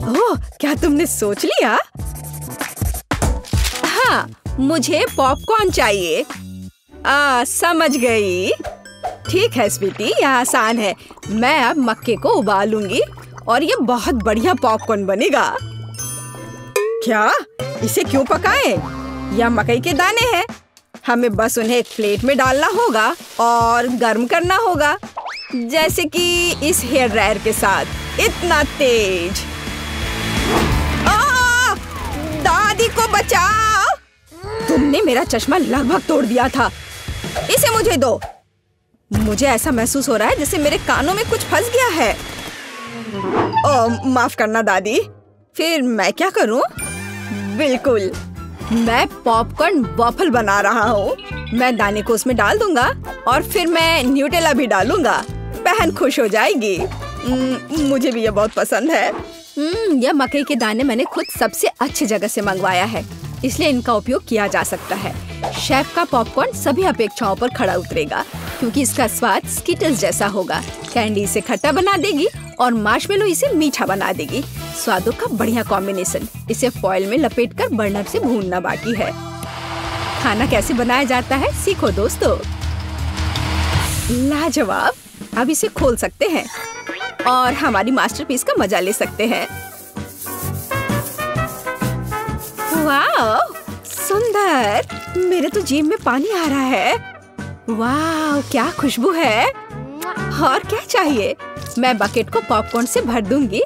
ओह, क्या तुमने सोच लिया? हाँ, मुझे पॉपकॉर्न चाहिए। समझ गई। ठीक है स्वीटी, यह आसान है। मैं अब मक्के को उबालूंगी और ये बहुत बढ़िया पॉपकॉर्न बनेगा। क्या? इसे क्यों पकाएं? यह मकई के दाने हैं। हमें बस उन्हें एक प्लेट में डालना होगा और गर्म करना होगा, जैसे कि इस हेयर ड्रायर के साथ। इतना तेज। दादी को बचाओ! तुमने मेरा चश्मा लगभग तोड़ दिया था। इसे मुझे दो। मुझे ऐसा महसूस हो रहा है जैसे मेरे कानों में कुछ फंस गया है। माफ करना दादी। फिर मैं क्या करूं? बिल्कुल, मैं पॉपकॉर्न वॉफल बना रहा हूँ। मैं दाने को उसमें डाल दूंगा और फिर मैं न्यूटेला भी डालूंगा। बहन खुश हो जाएगी। मुझे भी ये बहुत पसंद है। यह मकई के दाने मैंने खुद सबसे अच्छी जगह से मंगवाया है, इसलिए इनका उपयोग किया जा सकता है। शेफ का पॉपकॉर्न सभी अपेक्षाओं पर खड़ा उतरेगा, क्योंकि इसका स्वाद स्किटल्स जैसा होगा। कैंडी इसे खट्टा बना देगी और मार्शमेलो इसे मीठा बना देगी। स्वादों का बढ़िया कॉम्बिनेशन। इसे फॉइल में लपेटकर बर्नर से भूनना बाकी है। खाना कैसे बनाया जाता है सीखो दोस्तों। लाजवाब। अब इसे खोल सकते हैं और हमारी मास्टरपीस का मजा ले सकते हैं। वाह, सुंदर। मेरे तो जीभ में पानी आ रहा है। वाह, क्या खुशबू है। और क्या चाहिए? मैं बकेट को पॉपकॉर्न से भर दूंगी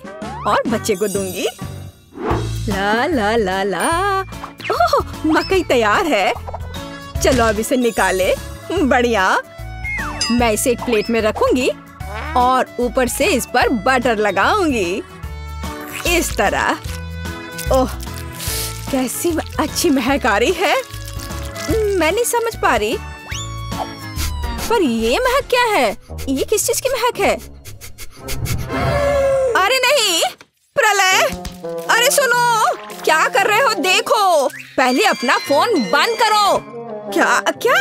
और बच्चे को दूंगी। ला ला ला ला। ओह, मकई तैयार है। चलो अब इसे निकाले। बढ़िया। मैं इसे एक प्लेट में रखूंगी और ऊपर से इस पर बटर लगाऊंगी, इस तरह। ओह, कैसी अच्छी महक आ रही है। मैं नहीं समझ पा रही, पर ये महक क्या है? ये किस चीज की महक है? अरे नहीं, प्रलय! अरे सुनो, क्या कर रहे हो? देखो, पहले अपना फोन बंद करो। क्या क्या?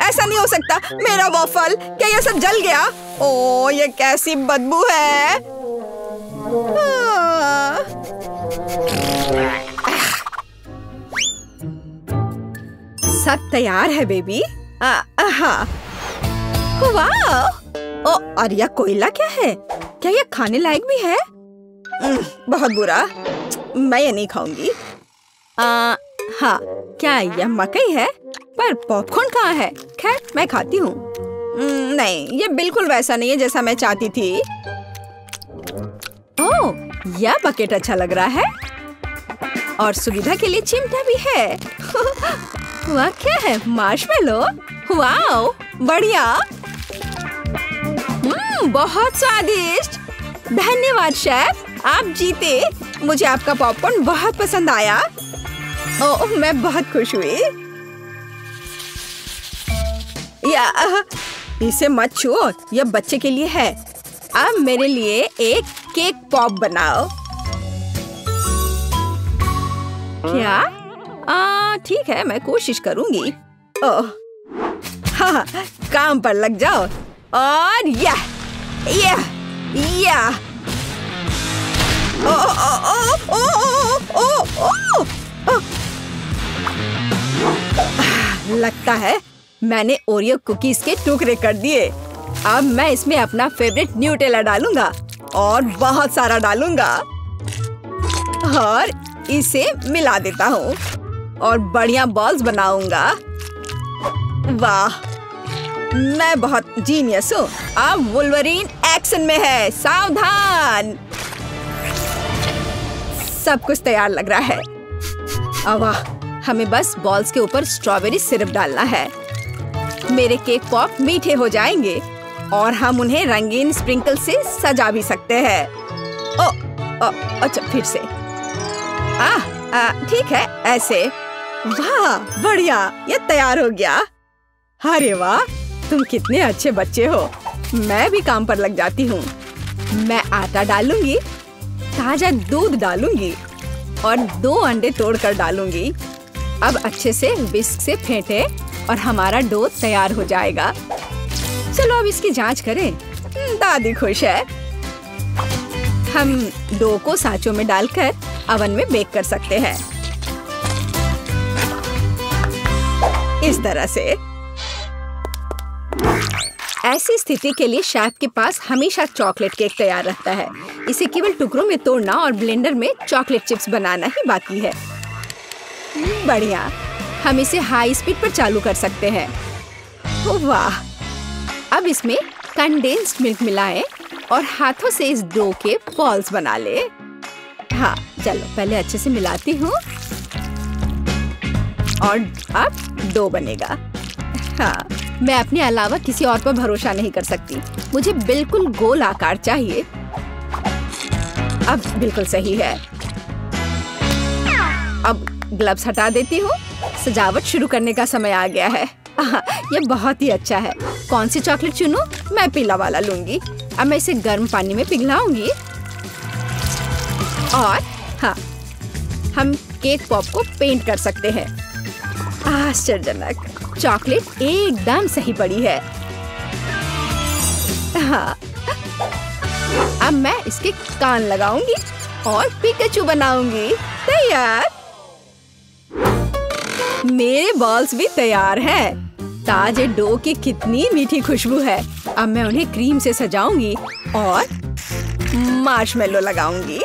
ऐसा नहीं हो सकता। मेरा वॉफल, क्या यह सब जल गया? ओह, ये कैसी बदबू है। सब तैयार है बेबी। हाँ। वाह! और यह कोयला क्या है? क्या यह खाने लायक भी है? बहुत बुरा। मैं ये नहीं खाऊंगी। हाँ, क्या यह मकई है? पर पॉपकॉर्न कहाँ है? खैर, मैं खाती हूँ। नहीं, ये बिल्कुल वैसा नहीं है जैसा मैं चाहती थी। ओह, यह बकेट अच्छा लग रहा है और सुविधा के लिए चिमटा भी है। वह क्या है? मार्शमेलो? वाओ, बढ़िया। बहुत स्वादिष्ट। धन्यवाद शेफ, आप जीते। मुझे आपका पॉपकॉर्न बहुत पसंद आया। ओह, मैं बहुत खुश हुई। इसे मत छुओ, यह बच्चे के लिए है। अब मेरे लिए एक केक पॉप बनाओ। क्या? ठीक है, मैं कोशिश करूंगी। ओह, हाँ, काम पर लग जाओ। और यह लगता है मैंने ओरियो कुकीज के टुकड़े कर दिए। अब मैं इसमें अपना फेवरेट न्यूटेला डालूंगा और बहुत सारा डालूंगा और इसे मिला देता हूँ और बढ़िया बॉल्स बनाऊंगा। वाह, मैं बहुत जीनियस हूँ। अब वुल्वरीन एक्शन में है, सावधान। सब कुछ तैयार लग रहा है। वाह, हमें बस बॉल्स के ऊपर स्ट्रॉबेरी सिरप डालना है। मेरे केक पॉप मीठे हो जाएंगे और हम उन्हें रंगीन स्प्रिंकल से सजा भी सकते हैं। अच्छा, फिर से। ठीक है, ऐसे। वाह, बढ़िया, ये तैयार हो गया। अरे वाह, तुम कितने अच्छे बच्चे हो। मैं भी काम पर लग जाती हूँ। मैं आटा डालूंगी, ताजा दूध डालूंगी और 2 अंडे तोड़कर डालूंगी। अब अच्छे से विस्क से फेंटे और हमारा डो तैयार हो जाएगा। चलो अब इसकी जांच करें। दादी खुश है। हम डो को सांचों में डालकर ओवन में बेक कर सकते हैं। इस तरह से। ऐसी स्थिति के लिए शेफ के पास हमेशा चॉकलेट केक तैयार रहता है। इसे केवल टुकड़ों में तोड़ना और ब्लेंडर में चॉकलेट चिप्स बनाना ही बाकी है। बढ़िया। हम इसे हाई स्पीड पर चालू कर सकते हैं। वाह! अब इसमें कंडेंस्ड मिल्क मिलाएं और हाथों से इस डो के बॉल्स बना ले। हाँ, चलो पहले अच्छे से मिलाती हूँ और अब डो बनेगा। हाँ, मैं अपने अलावा किसी और पर भरोसा नहीं कर सकती। मुझे बिल्कुल गोल आकार चाहिए। अब बिल्कुल सही है। अब ग्लव्स हटा देती हूँ। सजावट शुरू करने का समय आ गया है। ये बहुत ही अच्छा है। कौन सी चॉकलेट चुनूं? मैं पीला वाला लूंगी। अब मैं इसे गर्म पानी में पिघलाऊंगी और हाँ, हम केक पॉप को पेंट कर सकते हैं। आश्चर्यजनक, चॉकलेट एकदम सही पड़ी है। हाँ, अब मैं इसके कान लगाऊंगी और पिकाचू बनाऊंगी। तैयार। मेरे बॉल्स भी तैयार हैं। ताजे डो की कितनी मीठी खुशबू है। अब मैं उन्हें क्रीम से सजाऊंगी और मार्शमेलो लगाऊंगी।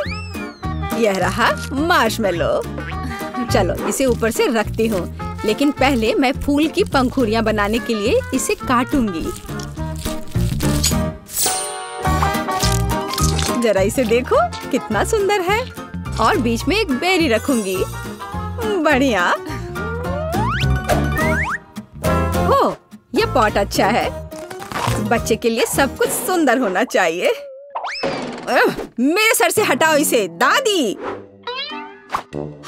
यह रहा मार्शमेलो। चलो इसे ऊपर से रखती हूँ, लेकिन पहले मैं फूल की पंखुड़ियाँ बनाने के लिए इसे काटूंगी। जरा इसे देखो, कितना सुंदर है। और बीच में एक बेरी रखूंगी। बढ़िया। हो, ये पॉट अच्छा है। बच्चे के लिए सब कुछ सुंदर होना चाहिए। मेरे सर से हटाओ इसे, दादी।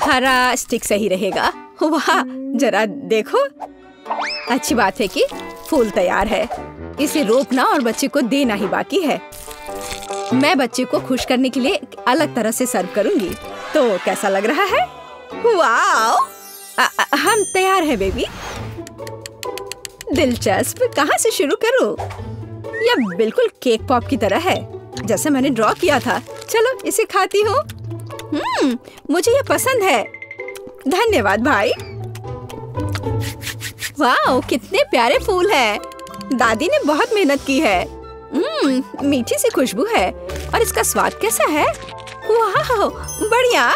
हरा स्टिक सही रहेगा। वाह, जरा देखो। अच्छी बात है कि फूल तैयार है। इसे रोपना और बच्चे को देना ही बाकी है। मैं बच्चे को खुश करने के लिए अलग तरह से सर्व करूंगी। तो कैसा लग रहा है? वाओ! हम तैयार हैं बेबी। दिलचस्प। कहाँ से शुरू करूं? यह बिल्कुल केक पॉप की तरह है, जैसे मैंने ड्रॉ किया था। चलो इसे खाती हूँ। मुझे यह पसंद है। धन्यवाद भाई। वाह, कितने प्यारे फूल हैं। दादी ने बहुत मेहनत की है। मीठी सी खुशबू है। और इसका स्वाद कैसा है? वाह, बढ़िया।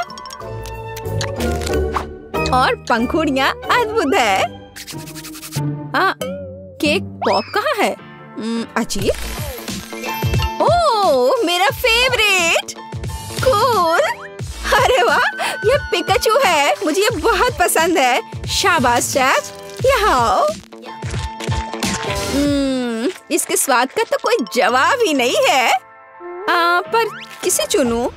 और पंखुड़ियाँ अद्भुत है। केक पॉप कहाँ है? अजीब। ओह, मेरा फेवरेट। कूल। अरे वाह, ये पिकाचू है। मुझे ये बहुत पसंद है। शाबाश शेफ। यहाँ आओ। इसके स्वाद का तो कोई जवाब ही नहीं है। पर किसे चुनूं?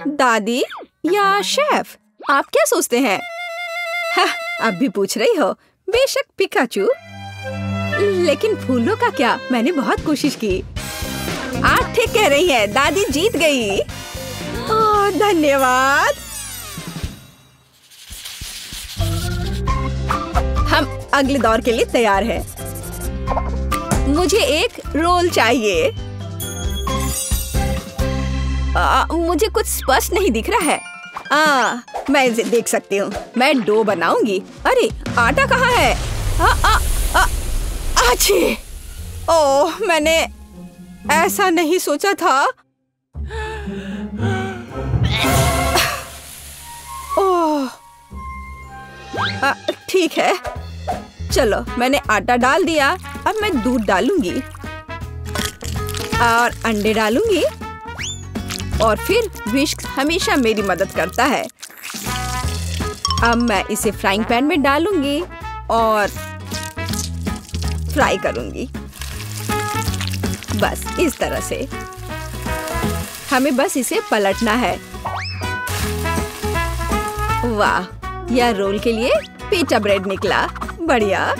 दादी या शेफ? आप क्या सोचते हैं? अब भी पूछ रही हो? बेशक पिकाचू। लेकिन फूलों का क्या? मैंने बहुत कोशिश की। आप ठीक कह रही हैं, दादी जीत गई। ओह, धन्यवाद। हम अगले दौर के लिए तैयार हैं। मुझे एक रोल चाहिए। मुझे कुछ स्पष्ट नहीं दिख रहा है। मैं इसे देख सकती हूँ। मैं डो बनाऊंगी। अरे, आटा कहाँ है? अच्छी। ओह, मैंने ऐसा नहीं सोचा था। ओह, ठीक है। चलो, मैंने आटा डाल दिया। अब मैं दूध डालूंगी और अंडे डालूंगी। और फिर विस्क हमेशा मेरी मदद करता है। अब मैं इसे फ्राइंग पैन में डालूंगी और फ्राई करूंगी। बस इस तरह से। हमें बस इसे पलटना है। वाह, यह रोल के लिए पिटा ब्रेड निकला। बढ़िया।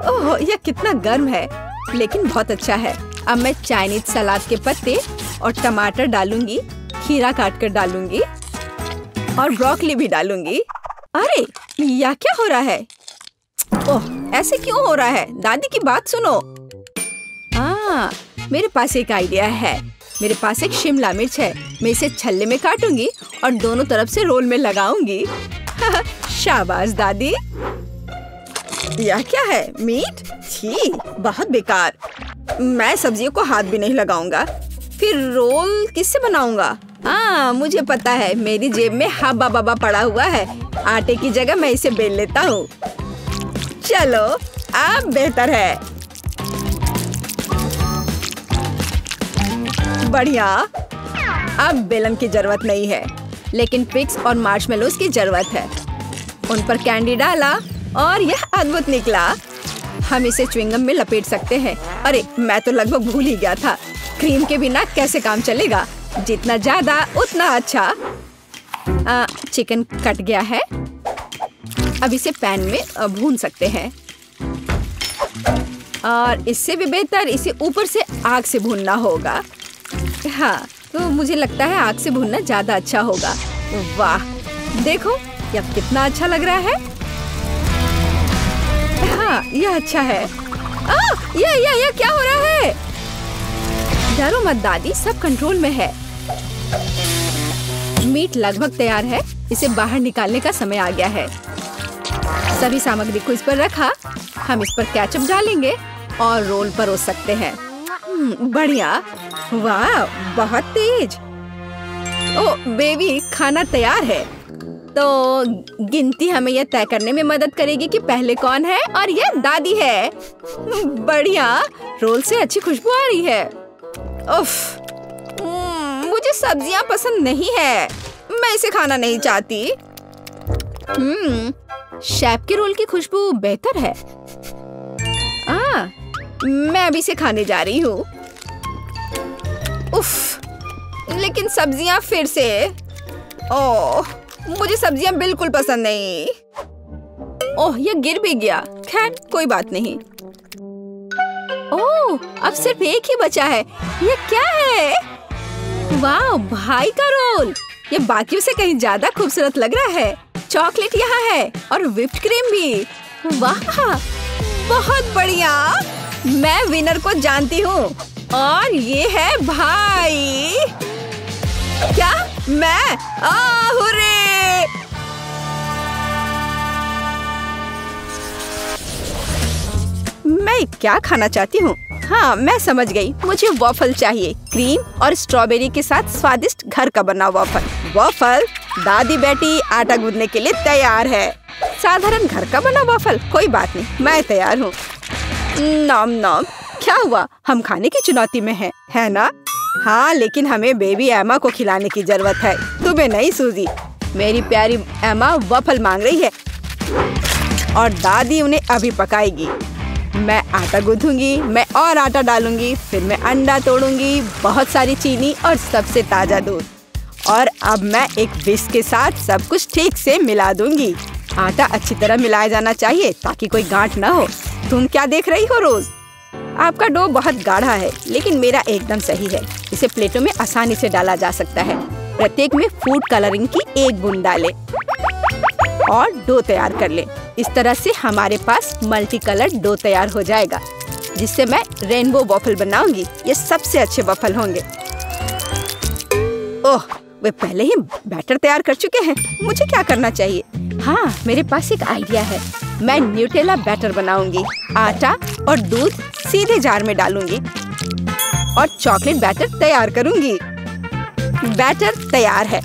ओह, यह कितना गर्म है, लेकिन बहुत अच्छा है। अब मैं चाइनीज सलाद के पत्ते और टमाटर डालूंगी। खीरा काट कर डालूंगी और ब्रोकली भी डालूंगी। अरे, यह क्या हो रहा है? ओह, ऐसे क्यों हो रहा है? दादी की बात सुनो। मेरे पास एक आइडिया है। मेरे पास एक शिमला मिर्च है। मैं इसे छल्ले में काटूंगी और दोनों तरफ से रोल में लगाऊंगी। शाबाश दादी। यह क्या है? मीट? छी, बहुत बेकार। मैं सब्जियों को हाथ भी नहीं लगाऊंगा। फिर रोल किससे बनाऊंगा? हाँ, मुझे पता है, मेरी जेब में हब्बा बब्बा पड़ा हुआ है। आटे की जगह मैं इसे बेल लेता हूँ। चलो, अब बेहतर है। बढ़िया। अब बेलन की जरूरत नहीं है, लेकिन पिग्स और मार्शमेलोज की जरूरत है। उन पर कैंडी डाला और यह अद्भुत निकला। हम इसे च्युइंगम में लपेट सकते हैं। अरे, मैं तो लगभग भूल ही गया था। क्रीम के बिना कैसे काम चलेगा? जितना ज्यादा उतना अच्छा। चिकन कट गया है। अब इसे पैन में भून सकते हैं। और इससे भी बेहतर इसे ऊपर से आग से भूनना होगा। हाँ, तो मुझे लगता है आग से भूनना ज्यादा अच्छा होगा। वाह, देखो यह कितना अच्छा लग रहा है। हाँ, यह अच्छा है। यह क्या हो रहा है? डरो मत दादी, सब कंट्रोल में है। मीट लगभग तैयार है। इसे बाहर निकालने का समय आ गया है। सभी सामग्री को इस पर रखा। हम इस पर केचप डालेंगे और रोल परोस सकते हैं। बढ़िया। वाह, बहुत तेज। ओह बेबी, खाना तैयार है। तो गिनती हमें यह तय करने में मदद करेगी कि पहले कौन है, और यह दादी है। बढ़िया, रोल से अच्छी खुशबू आ रही है। उफ, मुझे सब्जियां पसंद नहीं है। मैं इसे खाना नहीं चाहती। शेफ के रोल की खुशबू बेहतर है। मैं अभी इसे खाने जा रही हूँ। उफ, लेकिन सब्जियां फिर से। ओह, मुझे सब्जियां बिल्कुल पसंद नहीं। ओह, यह गिर भी गया। खैर, कोई बात नहीं। ओह, अब सिर्फ एक ही बचा है। यह क्या है? वाह, भाई का रोल। ये बाकियों से कहीं ज्यादा खूबसूरत लग रहा है। चॉकलेट यहाँ है और व्हिप्ड क्रीम भी। वाह, बहुत बढ़िया। मैं विनर को जानती हूँ और ये है भाई। क्या? मैं? हुर्रे! मैं क्या खाना चाहती हूँ? हाँ, मैं समझ गई। मुझे वॉफल चाहिए, क्रीम और स्ट्रॉबेरी के साथ स्वादिष्ट घर का बना वॉफल। वॉफल, दादी बेटी आटा गूंदने के लिए तैयार है। साधारण घर का बना वॉफल, कोई बात नहीं, मैं तैयार हूँ। नॉम नॉम। क्या हुआ? हम खाने की चुनौती में हैं, है ना? हाँ, लेकिन हमें बेबी एमा को खिलाने की जरूरत है, तुम्हें नहीं सूजी। मेरी प्यारी एमा वॉफल मांग रही है और दादी उन्हें अभी पकाएगी। मैं आटा गूंथूंगी, मैं और आटा डालूंगी, फिर मैं अंडा तोड़ूंगी, बहुत सारी चीनी और सबसे ताजा दूध। और अब मैं एक विस्क के साथ सब कुछ ठीक से मिला दूंगी। आटा अच्छी तरह मिलाया जाना चाहिए ताकि कोई गांठ ना हो। तुम क्या देख रही हो रोज? आपका डो बहुत गाढ़ा है, लेकिन मेरा एकदम सही है। इसे प्लेटों में आसानी से डाला जा सकता है। प्रत्येक में फूड कलरिंग की एक बूंद डालें और डो तैयार कर लें। इस तरह से हमारे पास मल्टी कलर डो तैयार हो जाएगा, जिससे मैं रेनबो वॉफल बनाऊंगी। ये सबसे अच्छे वॉफल होंगे। ओह, वे पहले ही बैटर तैयार कर चुके हैं। मुझे क्या करना चाहिए? हाँ, मेरे पास एक आइडिया है। मैं न्यूटेला बैटर बनाऊंगी। आटा और दूध सीधे जार में डालूंगी और चॉकलेट बैटर तैयार करूंगी। बैटर तैयार है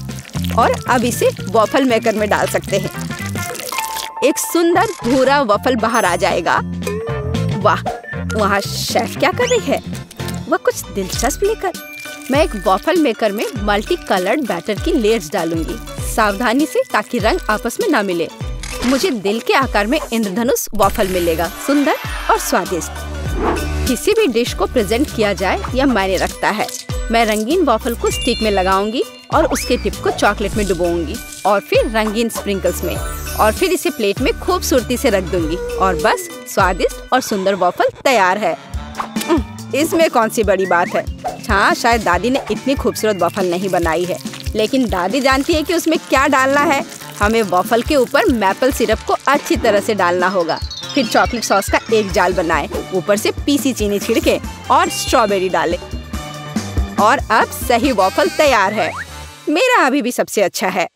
और अब इसे वॉफल मेकर में डाल सकते हैं। एक सुंदर भूरा वॉफल बाहर आ जाएगा। वाह, वहाँ शेफ क्या कर रही है? वह कुछ दिलचस्प लेकर। मैं एक वॉफल मेकर में मल्टी कलर्ड बैटर की लेयर्स डालूंगी, सावधानी से, ताकि रंग आपस में ना मिले। मुझे दिल के आकार में इंद्रधनुष वॉफल मिलेगा, सुंदर और स्वादिष्ट। किसी भी डिश को प्रेजेंट किया जाए यह मायने रखता है। मैं रंगीन वॉफल को स्टिक में लगाऊंगी और उसके टिप को चॉकलेट में डुबोऊंगी और फिर रंगीन स्प्रिंकल्स में, और फिर इसे प्लेट में खूबसूरती से रख दूंगी और बस स्वादिष्ट और सुंदर वॉफल तैयार है। इसमें कौन सी बड़ी बात है? हाँ, शायद दादी ने इतनी खूबसूरत वॉफल नहीं बनाई है, लेकिन दादी जानती है कि उसमें क्या डालना है। हमें वॉफल के ऊपर मैपल सिरप को अच्छी तरह से डालना होगा, फिर चॉकलेट सॉस का एक जाल बनाएं, ऊपर से पीसी चीनी छिड़के और स्ट्रॉबेरी डालें और अब सही वॉफल तैयार है। मेरा अभी भी सबसे अच्छा है।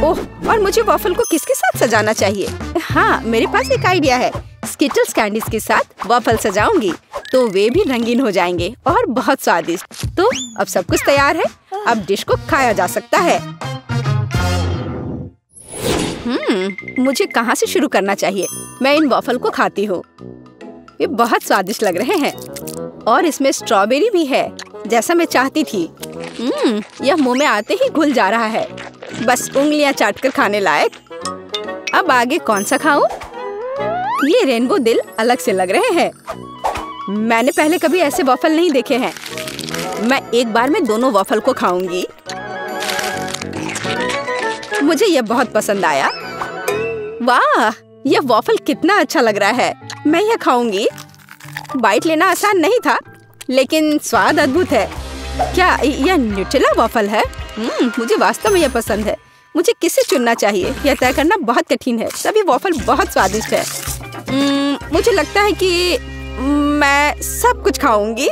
ओह, और मुझे वॉफल को किसके साथ सजाना चाहिए? हाँ, मेरे पास एक आइडिया है। स्किटल्स कैंडीज के साथ वॉफल सजाऊंगी तो वे भी रंगीन हो जाएंगे और बहुत स्वादिष्ट। तो अब सब कुछ तैयार है, अब डिश को खाया जा सकता है। मुझे कहाँ से शुरू करना चाहिए? मैं इन वॉफल को खाती हूँ। ये बहुत स्वादिष्ट लग रहे हैं और इसमें स्ट्रॉबेरी भी है, जैसा मैं चाहती थी। यह मुंह में आते ही घुल जा रहा है, बस उंगलियां चाटकर खाने लायक। अब आगे कौन सा खाऊं? ये रेनबो दिल अलग से लग रहे हैं। मैंने पहले कभी ऐसे वॉफल नहीं देखे हैं। मैं एक बार में दोनों वॉफल को खाऊंगी। मुझे यह बहुत पसंद आया। वाह, यह वॉफल कितना अच्छा लग रहा है। मैं यह खाऊंगी। बाइट लेना आसान नहीं था, लेकिन स्वाद अद्भुत है। क्या यह न्यूटेला वॉफल है? मुझे वास्तव में यह पसंद है। मुझे किसे चुनना चाहिए, यह तय करना बहुत कठिन है। सभी वॉफल बहुत स्वादिष्ट है। मुझे लगता है कि मैं सब कुछ खाऊंगी।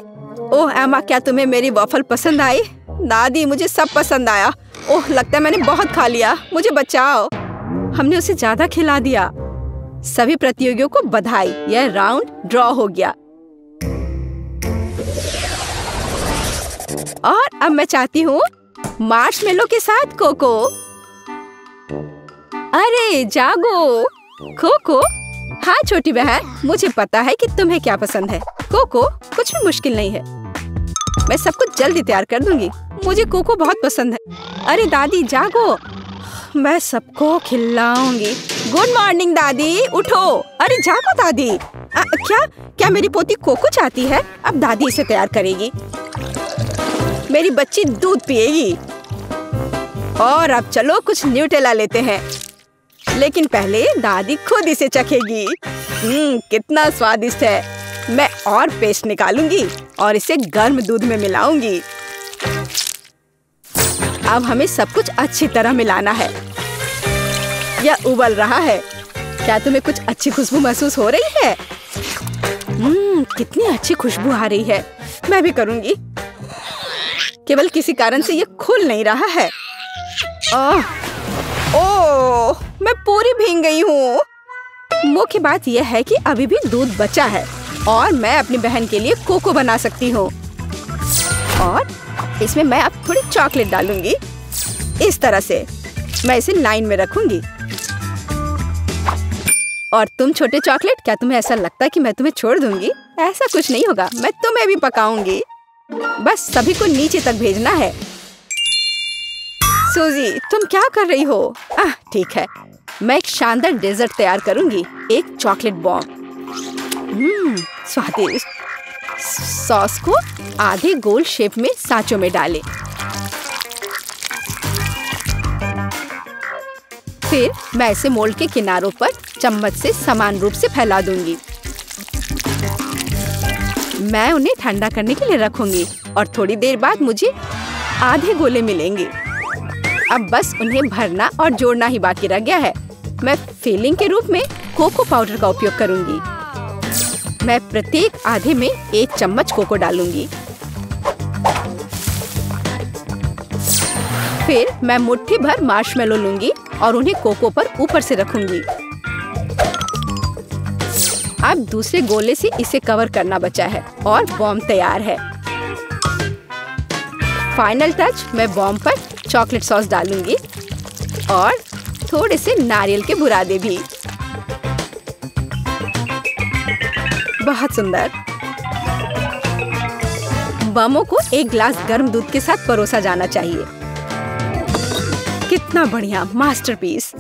ओह एमा, क्या तुम्हें मेरी वॉफल पसंद आई? दादी, मुझे सब पसंद आया। ओह, लगता है मैंने बहुत खा लिया। मुझे बचाओ। हमने उसे ज्यादा खिला दिया। सभी प्रतियोगियों को बधाई, यह राउंड ड्रॉ हो गया। और अब मैं चाहती हूँ मार्शमेलो के साथ कोको। अरे जागो कोको। हाँ छोटी बहन, मुझे पता है कि तुम्हें क्या पसंद है। कोको कुछ भी मुश्किल नहीं है। मैं सब कुछ जल्दी तैयार कर दूंगी। मुझे कोको बहुत पसंद है। अरे दादी जागो, मैं सबको खिलाऊंगी। गुड मॉर्निंग दादी, उठो। अरे जागो दादी। क्या मेरी पोती कोको चाहती है? अब दादी इसे तैयार करेगी। मेरी बच्ची दूध पिएगी। और अब चलो कुछ न्यूटेला लेते हैं, लेकिन पहले दादी खुद इसे चखेगी। कितना स्वादिष्ट है। मैं और पेस्ट निकालूंगी और इसे गर्म दूध में मिलाऊंगी। अब हमें सब कुछ अच्छी तरह मिलाना है। यह उबल रहा है। क्या तुम्हें कुछ अच्छी खुशबू महसूस हो रही है? कितनी अच्छी खुशबू आ रही है। मैं भी करूंगी। केवल किसी कारण से यह खुल नहीं रहा है। ओह, मैं पूरी भीग गई हूँ। मुख्य बात यह है कि अभी भी दूध बचा है और मैं अपनी बहन के लिए कोको बना सकती हूँ। और इसमें मैं अब थोड़ी चॉकलेट डालूंगी। इस तरह से मैं इसे लाइन में रखूंगी। और तुम छोटे चॉकलेट, क्या तुम्हें ऐसा लगता है कि मैं तुम्हें छोड़ दूंगी? ऐसा कुछ नहीं होगा। मैं तुम्हें भी पकाऊंगी। बस सभी को नीचे तक भेजना है। सूजी, तुम क्या कर रही हो? ठीक है, मैं एक शानदार डेजर्ट तैयार करूंगी। एक चॉकलेट बॉम्ब। स्वादिष्ट। सॉस को आधे गोल शेप में सांचों में डालें। फिर मैं इसे मोल्ड के किनारों पर चम्मच से समान रूप से फैला दूंगी। मैं उन्हें ठंडा करने के लिए रखूंगी और थोड़ी देर बाद मुझे आधे गोले मिलेंगे। अब बस उन्हें भरना और जोड़ना ही बाकी रह गया है। मैं फिलिंग के रूप में कोको पाउडर का उपयोग करूंगी। मैं प्रत्येक आधे में 1 चम्मच कोको डालूंगी। फिर मैं मुट्ठी भर मार्शमेलो लूंगी और उन्हें कोको पर ऊपर से रखूंगी। अब दूसरे गोले से इसे कवर करना बचा है और बॉम्ब तैयार है। फाइनल टच, मैं बॉम्ब पर चॉकलेट सॉस डालूंगी और थोड़े से नारियल के बुरादे भी। बहुत सुंदर। बमों को एक गिलास गर्म दूध के साथ परोसा जाना चाहिए। कितना बढ़िया मास्टरपीस।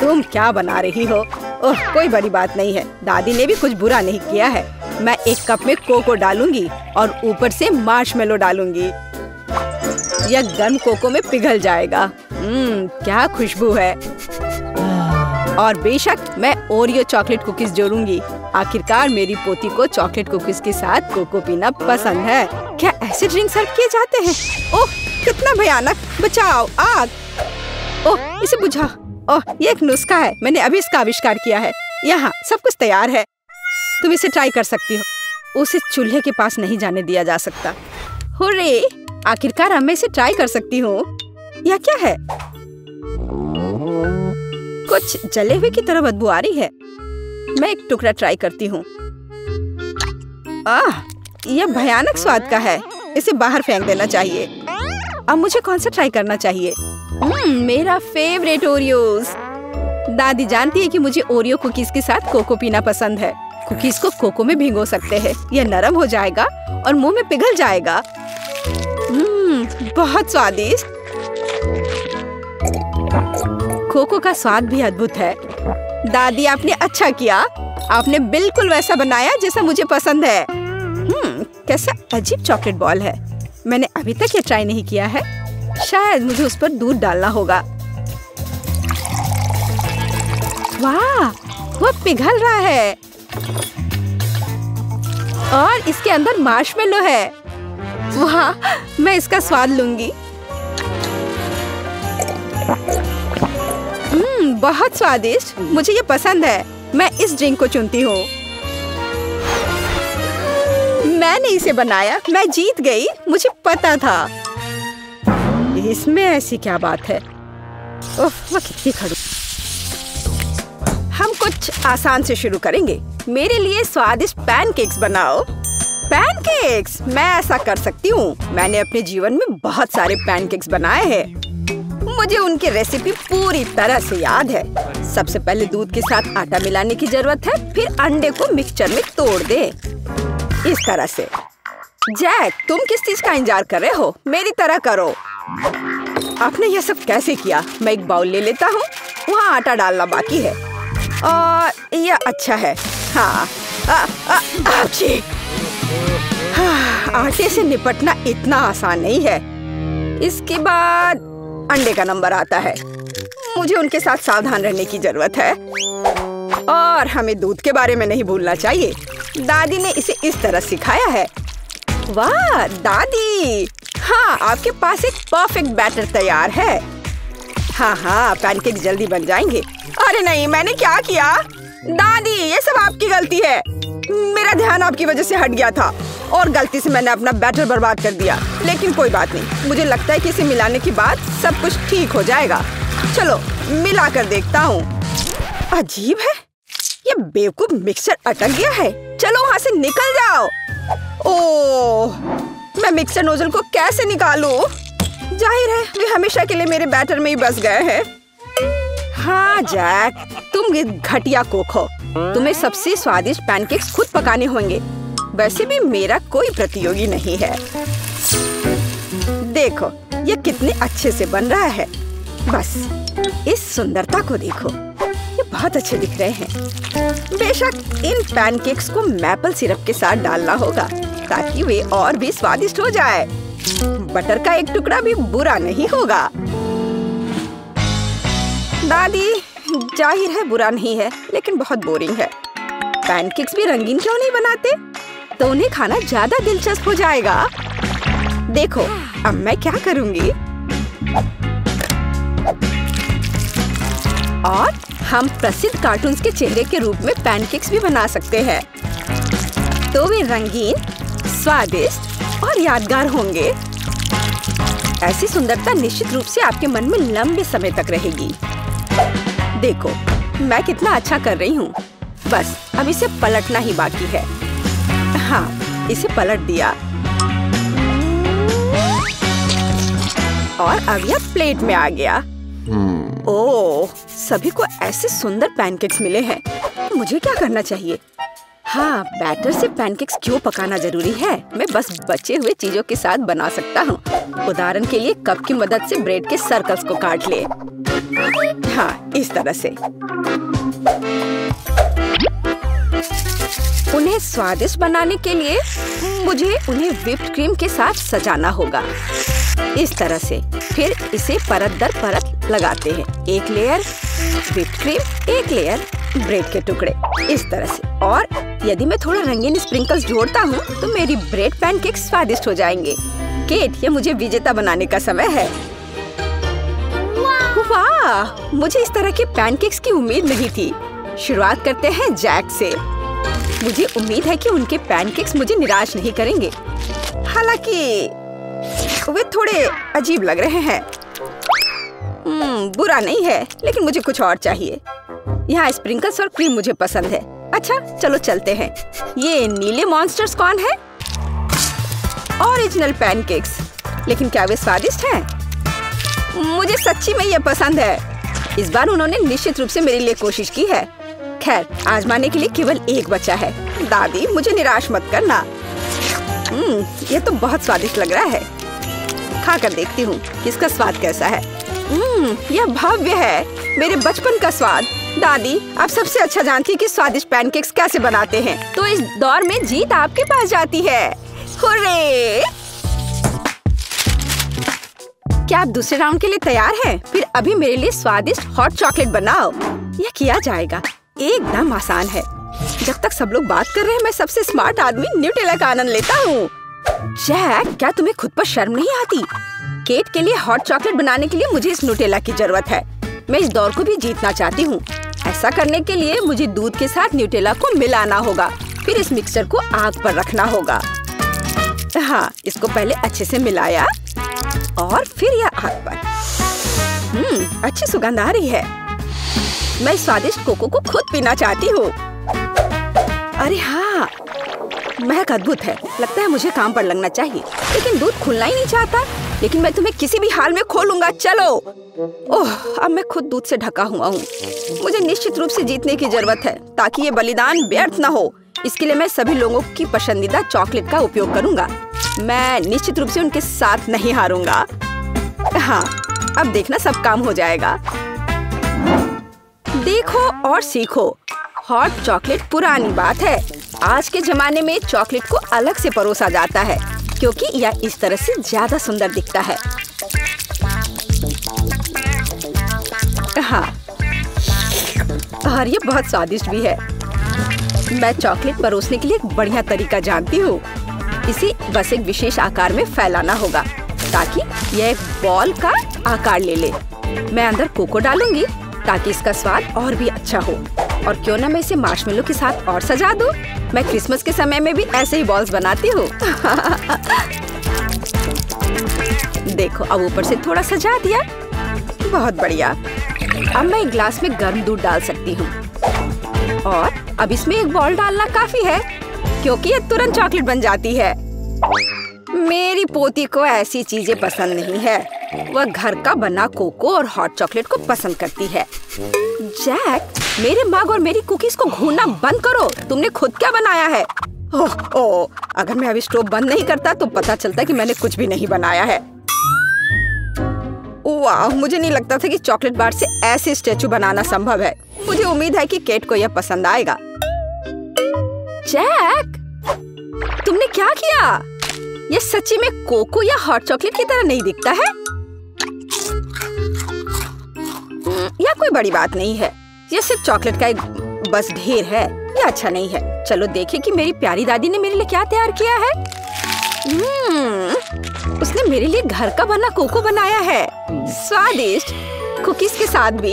तुम क्या बना रही हो? ओह, कोई बड़ी बात नहीं है। दादी ने भी कुछ बुरा नहीं किया है। मैं 1 कप में कोको डालूंगी और ऊपर से मार्शमेलो डालूंगी। यह गर्म कोको में पिघल जाएगा। क्या खुशबू है। और बेशक मैं ओरियो चॉकलेट कुकीज जोड़ूंगी। आखिरकार मेरी पोती को चॉकलेट कुकीज के साथ कोको पीना पसंद है। क्या ऐसे ड्रिंक सर्व किए जाते हैं? ओह, कितना भयानक। बचाओ, आग। ओह, इसे बुझाओ। ओह, ये एक नुस्खा है। मैंने अभी इसका आविष्कार किया है। यहाँ सब कुछ तैयार है। तुम इसे ट्राई कर सकती हो। उसे चूल्हे के पास नहीं जाने दिया जा सकता। हुर्रे! आखिरकार अब मैं इसे ट्राई कर सकती हूँ। यह क्या है? कुछ जले हुए की तरह बदबू आ रही है। मैं एक टुकड़ा ट्राई करती हूँ। यह भयानक स्वाद का है। इसे बाहर फेंक देना चाहिए। अब मुझे कौन सा ट्राई करना चाहिए? मेरा फेवरेट ओरियोज। दादी जानती है कि मुझे ओरियो कुकीज के साथ कोको पीना पसंद है। कुकीज को कोको में भिगो सकते हैं। यह नरम हो जाएगा और मुंह में पिघल जाएगा। बहुत स्वादिष्ट। कोको का स्वाद भी अद्भुत है। दादी, आपने अच्छा किया। आपने बिल्कुल वैसा बनाया जैसा मुझे पसंद है। कैसा अजीब चॉकलेट बॉल है। मैंने अभी तक ये ट्राई नहीं किया है। शायद मुझे उस पर दूध डालना होगा। वाह, वो पिघल रहा है और इसके अंदर मार्शमेलो है। वाह, मैं इसका स्वाद लूंगी। बहुत स्वादिष्ट। मुझे ये पसंद है। मैं इस ड्रिंक को चुनती हूँ। मैंने इसे बनाया। मैं जीत गई। मुझे पता था। इसमें ऐसी क्या बात है? उफ, मैं कितनी खड़ूस। हम कुछ आसान से शुरू करेंगे। मेरे लिए स्वादिष्ट पैनकेक्स बनाओ। पैनकेक्स? मैं ऐसा कर सकती हूँ। मैंने अपने जीवन में बहुत सारे पैनकेक्स बनाए हैं। मुझे उनकी रेसिपी पूरी तरह से याद है। सबसे पहले दूध के साथ आटा मिलाने की जरूरत है। फिर अंडे को मिक्सचर में तोड़ दे, इस तरह से। जैक, तुम किस चीज का इंतजार कर रहे हो? मेरी तरह करो। आपने यह सब कैसे किया? मैं एक बाउल ले लेता हूँ। वहाँ आटा डालना बाकी है और यह अच्छा है। हाँ, आटे से निपटना इतना आसान नहीं है। इसके बाद अंडे का नंबर आता है। मुझे उनके साथ सावधान रहने की जरूरत है और हमें दूध के बारे में नहीं भूलना चाहिए। दादी ने इसे इस तरह सिखाया है। वाह दादी! हाँ, आपके पास एक परफेक्ट बैटर तैयार है। हाँ, पैनकेक जल्दी बन जाएंगे। अरे नहीं, मैंने क्या किया? दादी, ये सब आपकी गलती है। मेरा ध्यान आपकी वजह से हट गया था और गलती से मैंने अपना बैटर बर्बाद कर दिया। लेकिन कोई बात नहीं। मुझे लगता है कि इसे मिलाने के बाद सब कुछ ठीक हो जाएगा। चलो मिला कर देखता हूँ। अजीब है, ये बेवकूफ मिक्सचर अटक गया है। चलो वहाँ से निकल जाओ। ओह, मैं मिक्सचर नोजल को कैसे निकालूं? जाहिर है वे हमेशा के लिए मेरे बैटर में ही बस गए हैं। हाँ जैक, तुम घटिया कुक हो। तुम्हें सबसे स्वादिष्ट पैनकेक्स खुद पकाने होंगे। वैसे भी मेरा कोई प्रतियोगी नहीं है। देखो ये कितने अच्छे से बन रहा है। बस इस सुंदरता को देखो, ये बहुत अच्छे दिख रहे हैं। बेशक इन पैनकेक्स को मैपल सिरप के साथ डालना होगा ताकि वे और भी स्वादिष्ट हो जाए। बटर का एक टुकड़ा भी बुरा नहीं होगा। दादी, जाहिर है बुरा नहीं है, लेकिन बहुत बोरिंग है। पैनकेक्स भी रंगीन क्यों नहीं बनाते? तो उन्हें खाना ज्यादा दिलचस्प हो जाएगा। देखो अब मैं क्या करूंगी। और हम प्रसिद्ध कार्टून्स के चेहरे के रूप में पैनकेक्स भी बना सकते हैं। तो वे रंगीन, स्वादिष्ट और यादगार होंगे। ऐसी सुंदरता निश्चित रूप से आपके मन में लंबे समय तक रहेगी। देखो मैं कितना अच्छा कर रही हूँ। बस अब इसे पलटना ही बाकी है। हाँ, इसे पलट दिया और अब यह प्लेट में आ गया। ओह, सभी को ऐसे सुंदर पैनकेक्स मिले हैं। मुझे क्या करना चाहिए? हाँ, बैटर से पैनकेक्स क्यों पकाना जरूरी है? मैं बस बचे हुए चीजों के साथ बना सकता हूँ। उदाहरण के लिए कप की मदद से ब्रेड के सर्कल्स को काट ले। हाँ, इस तरह से। उन्हें स्वादिष्ट बनाने के लिए मुझे उन्हें व्हिप्ड क्रीम के साथ सजाना होगा। इस तरह से। फिर इसे परत दर परत लगाते हैं। एक लेयर व्हिप्ड क्रीम, एक लेयर ब्रेड के टुकड़े, इस तरह से। और यदि मैं थोड़ा रंगीन स्प्रिंकल्स जोड़ता हूँ तो मेरी ब्रेड पैनकेक स्वादिष्ट हो जाएंगे। केट, ये मुझे विजेता बनाने का समय है। वाह, मुझे इस तरह के पैनकेक्स की उम्मीद नहीं थी। शुरुआत करते हैं जैक से। मुझे उम्मीद है कि उनके पैनकेक्स मुझे निराश नहीं करेंगे। हालांकि वे थोड़े अजीब लग रहे हैं। बुरा नहीं है, लेकिन मुझे कुछ और चाहिए। यहाँ स्प्रिंकल्स और क्रीम मुझे पसंद है। अच्छा चलो चलते हैं। ये नीले मॉन्स्टर्स कौन है? Original pancakes. लेकिन क्या वे स्वादिष्ट हैं? मुझे सच्ची में ये पसंद है। इस बार उन्होंने निश्चित रूप से मेरे लिए कोशिश की है। खैर, आजमाने के लिए केवल एक बचा है। दादी मुझे निराश मत करना। ये तो बहुत स्वादिष्ट लग रहा है। खाकर देखती हूँ इसका स्वाद कैसा है। यह भव्य है, मेरे बचपन का स्वाद। दादी आप सबसे अच्छा जानती हैं कि स्वादिष्ट पैनकेक्स कैसे बनाते हैं, तो इस दौर में जीत आपके पास जाती है। हुर्रे! क्या आप दूसरे राउंड के लिए तैयार हैं? फिर अभी मेरे लिए स्वादिष्ट हॉट चॉकलेट बनाओ। यह किया जाएगा, एकदम आसान है। जब तक सब लोग बात कर रहे हैं, मैं सबसे स्मार्ट आदमी न्यूटेला का आनंद लेता हूँ। जैक, क्या तुम्हें खुद पर शर्म नहीं आती? केट के लिए हॉट चॉकलेट बनाने के लिए मुझे इस न्यूटेला की जरूरत है। मैं इस दौर को भी जीतना चाहती हूँ। ऐसा करने के लिए मुझे दूध के साथ न्यूटेला को मिलाना होगा। फिर इस मिक्सचर को आग पर रखना होगा। हाँ, इसको पहले अच्छे से मिलाया और फिर यह आग पर। अच्छी सुगंध आ रही है। मैं स्वादिष्ट कोको को खुद पीना चाहती हूँ। अरे हाँ, महक अद्भुत है। लगता है मुझे काम पर लगना चाहिए, लेकिन दूध खुलना ही नहीं चाहता। लेकिन मैं तुम्हें किसी भी हाल में खोलूंगा। चलो। ओह, अब मैं खुद दूध से ढका हुआ हूँ। मुझे निश्चित रूप से जीतने की जरूरत है, ताकि ये बलिदान व्यर्थ न हो। इसके लिए मैं सभी लोगों की पसंदीदा चॉकलेट का उपयोग करूंगा। मैं निश्चित रूप से उनके साथ नहीं हारूंगा। हाँ, अब देखना सब काम हो जाएगा। देखो और सीखो। हॉट चॉकलेट पुरानी बात है। आज के जमाने में चॉकलेट को अलग से परोसा जाता है, क्योंकि यह इस तरह से ज्यादा सुंदर दिखता है। हाँ, और ये बहुत स्वादिष्ट भी है। मैं चॉकलेट परोसने के लिए एक बढ़िया तरीका जानती हूँ। इसे बस एक विशेष आकार में फैलाना होगा, ताकि यह एक बॉल का आकार ले ले। मैं अंदर कोको डालूंगी, ताकि इसका स्वाद और भी अच्छा हो। और क्यों ना मैं इसे मार्शमेलो के साथ और सजा दूं? मैं क्रिसमस के समय में भी ऐसे ही बॉल्स बनाती हूँ। देखो, अब ऊपर से थोड़ा सजा दिया। बहुत बढ़िया। अब मैं एक ग्लास में गर्म दूध डाल सकती हूँ। और अब इसमें एक बॉल डालना काफी है, क्योंकि ये तुरंत चॉकलेट बन जाती है। मेरी पोती को ऐसी चीजें पसंद नहीं है। वह घर का बना कोको और हॉट चॉकलेट को पसंद करती है। जैक, मेरे मग और मेरी कुकीज को घूरना बंद करो। तुमने खुद क्या बनाया है? ओह, अगर मैं अभी स्टोव बंद नहीं करता तो पता चलता कि मैंने कुछ भी नहीं बनाया है। वाह, मुझे नहीं लगता था कि चॉकलेट बार से ऐसे स्टैचू बनाना संभव है। मुझे उम्मीद है कि केट को यह पसंद आएगा। जैक, तुमने क्या किया? यह सच्ची में कोको या हॉट चॉकलेट की तरह नहीं दिखता है। यह कोई बड़ी बात नहीं है। यह सिर्फ चॉकलेट का एक बस ढेर है। यह अच्छा नहीं है। चलो देखें कि मेरी प्यारी दादी ने मेरे लिए क्या तैयार किया है। उसने मेरे लिए घर का बना कोको बनाया है, स्वादिष्ट कुकीज के साथ भी।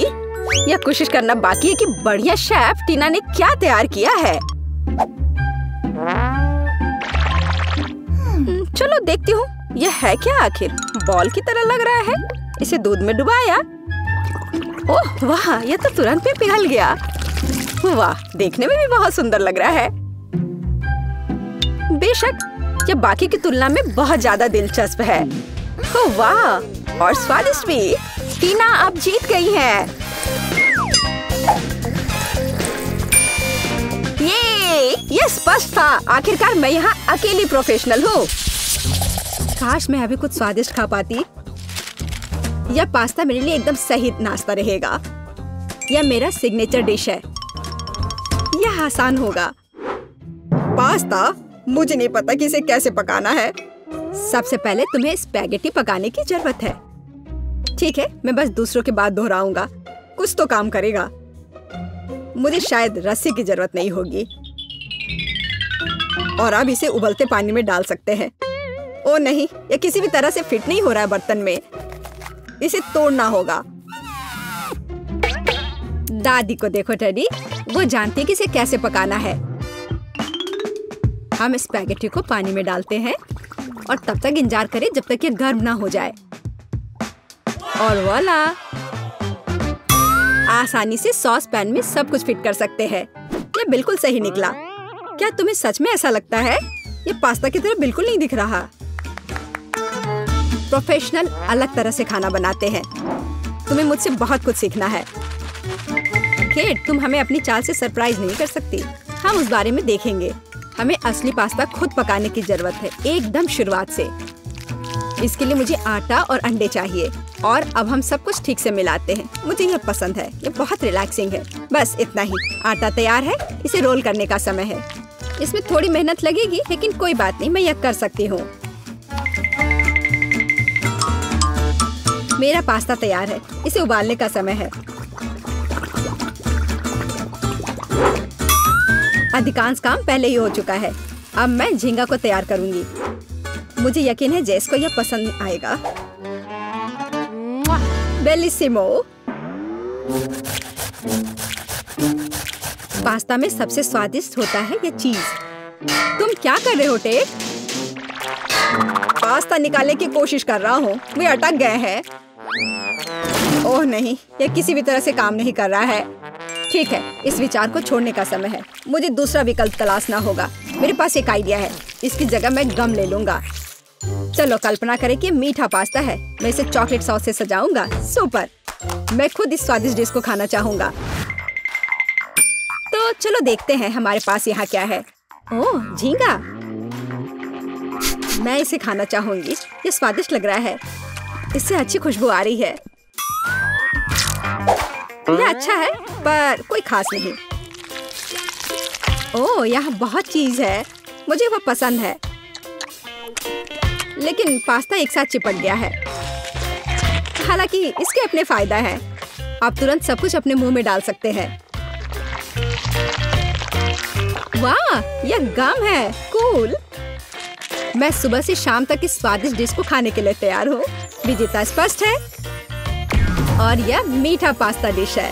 यह कोशिश करना बाकी है कि बढ़िया शेफ टीना ने क्या तैयार किया है। चलो देखती हूँ, यह है क्या आखिर। बॉल की तरह लग रहा है। इसे दूध में डुबाया। ओह वाह, यह तो तुरंत में पिघल गया। वाह, देखने में भी बहुत सुंदर लग रहा है। बेशक यह बाकी की तुलना में बहुत ज्यादा दिलचस्प है। ओह वाह, और स्वादिष्ट भी। टीना आप जीत गई हैं। ये स्पष्ट था। आखिरकार मैं यहाँ अकेली प्रोफेशनल हूँ। काश मैं अभी कुछ स्वादिष्ट खा पाती। यह पास्ता मेरे लिए एकदम सही नाश्ता रहेगा। यह मेरा सिग्नेचर डिश है। यह आसान होगा। पास्ता? मुझे नहीं पता कि इसे कैसे पकाना है। सबसे पहले तुम्हें स्पैगेटी पकाने की जरूरत है। ठीक है, मैं बस दूसरों के बाद दोहराऊंगा। कुछ तो काम करेगा। मुझे शायद रस्सी की जरूरत नहीं होगी। और अब इसे उबलते पानी में डाल सकते हैं। ओ नहीं, यह किसी भी तरह से फिट नहीं हो रहा है बर्तन में। इसे तोड़ना होगा। दादी को देखो टेडी, वो जानती है कि इसे कैसे पकाना है। हम स्पैगेटी को पानी में डालते हैं और तब तक इंतजार करें जब तक ये गर्म ना हो जाए। और वाला, आसानी से सॉस पैन में सब कुछ फिट कर सकते हैं। ये बिल्कुल सही निकला। क्या तुम्हें सच में ऐसा लगता है? ये पास्ता की तरह बिल्कुल नहीं दिख रहा। प्रोफेशनल अलग तरह से खाना बनाते हैं। तुम्हें मुझसे बहुत कुछ सीखना है। केट, तुम हमें अपनी चाल से सरप्राइज नहीं कर सकती। हम उस बारे में देखेंगे। हमें असली पास्ता खुद पकाने की जरूरत है, एकदम शुरुआत से। इसके लिए मुझे आटा और अंडे चाहिए और अब हम सब कुछ ठीक से मिलाते हैं। मुझे ये पसंद है, ये बहुत रिलैक्सिंग है। बस इतना ही। आटा तैयार है, इसे रोल करने का समय है। इसमें थोड़ी मेहनत लगेगी, लेकिन कोई बात नहीं, मैं यह कर सकती हूँ। मेरा पास्ता तैयार है, इसे उबालने का समय है। अधिकांश काम पहले ही हो चुका है। अब मैं झींगा को तैयार करूंगी। मुझे यकीन है जेस को यह पसंद आएगा। बेलिसिमो। पास्ता में सबसे स्वादिष्ट होता है यह चीज। तुम क्या कर रहे हो टेक? पास्ता निकालने की कोशिश कर रहा हूँ, वे अटक गए हैं। ओह नहीं, यह किसी भी तरह से काम नहीं कर रहा है। ठीक है, इस विचार को छोड़ने का समय है। मुझे दूसरा विकल्प तलाशना होगा। मेरे पास एक आइडिया है। इसकी जगह मैं गम ले लूंगा। चलो कल्पना करें कि मीठा पास्ता है। मैं इसे चॉकलेट सॉस से सजाऊंगा। सुपर! मैं खुद इस स्वादिष्ट डिश को खाना चाहूंगा। तो चलो देखते हैं हमारे पास यहाँ क्या है। ओह, झींगा। मैं इसे खाना चाहूंगी। ये स्वादिष्ट लग रहा है। इससे अच्छी खुशबू आ रही है। यह अच्छा है पर कोई खास नहीं। ओह, यहाँ बहुत चीज है। मुझे वो पसंद है, लेकिन पास्ता एक साथ चिपक गया है। हालांकि इसके अपने फायदा है। आप तुरंत सब कुछ अपने मुंह में डाल सकते हैं। वाह, यह गम है। कूल। मैं सुबह से शाम तक इस स्वादिष्ट डिश को खाने के लिए तैयार हूँ। विजेता स्पष्ट है और यह मीठा पास्ता डिश है।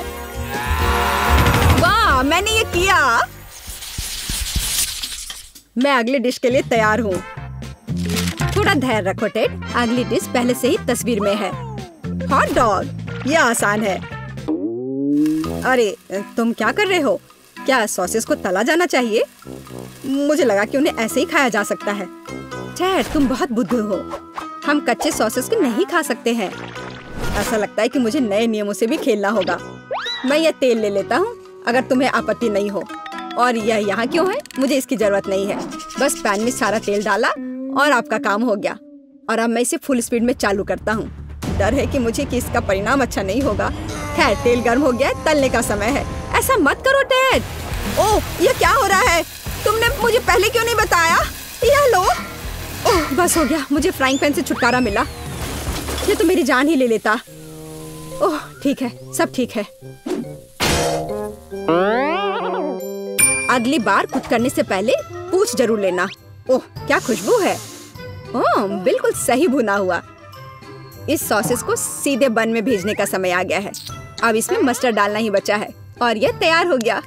वाह, मैंने ये किया। मैं अगली डिश के लिए तैयार हूँ। थोड़ा धैर्य रखो टेड, अगली डिश पहले से ही तस्वीर में है। Hot dog. यह आसान है। अरे तुम क्या कर रहे हो? क्या सॉसेस को तला जाना चाहिए? मुझे लगा कि उन्हें ऐसे ही खाया जा सकता है। टेड, तुम बहुत बुद्धू हो। हम कच्चे सॉसेस को नहीं खा सकते हैं। ऐसा लगता है कि मुझे नए नियमों से भी खेलना होगा। मैं यह तेल ले लेता हूँ, अगर तुम्हें आपत्ति नहीं हो। और यह यहाँ क्यों है? मुझे इसकी जरूरत नहीं है। बस पैन में सारा तेल डाला और आपका काम हो गया। और अब मैं इसे फुल स्पीड में चालू करता हूँ। डर है कि मुझे कि इसका परिणाम अच्छा नहीं होगा। खैर, तेल गर्म हो गया, तलने का समय है। ऐसा मत करो टेड। ओह, यह क्या हो रहा है? तुमने मुझे पहले क्यों नहीं बताया? यह लो। ओह, बस हो गया। मुझे फ्राइंग पैन से छुटकारा मिला। ये तो मेरी जान ही ले लेता। ओह, ठीक है, सब ठीक है। अगली बार कुक करने से पहले पूछ जरूर लेना। ओह, क्या खुशबू है। ओह, बिल्कुल सही भुना हुआ। इस सॉसेस को सीधे बन में भेजने का समय आ गया है। अब इसमें मस्टर्ड डालना ही बचा है और यह तैयार हो गया।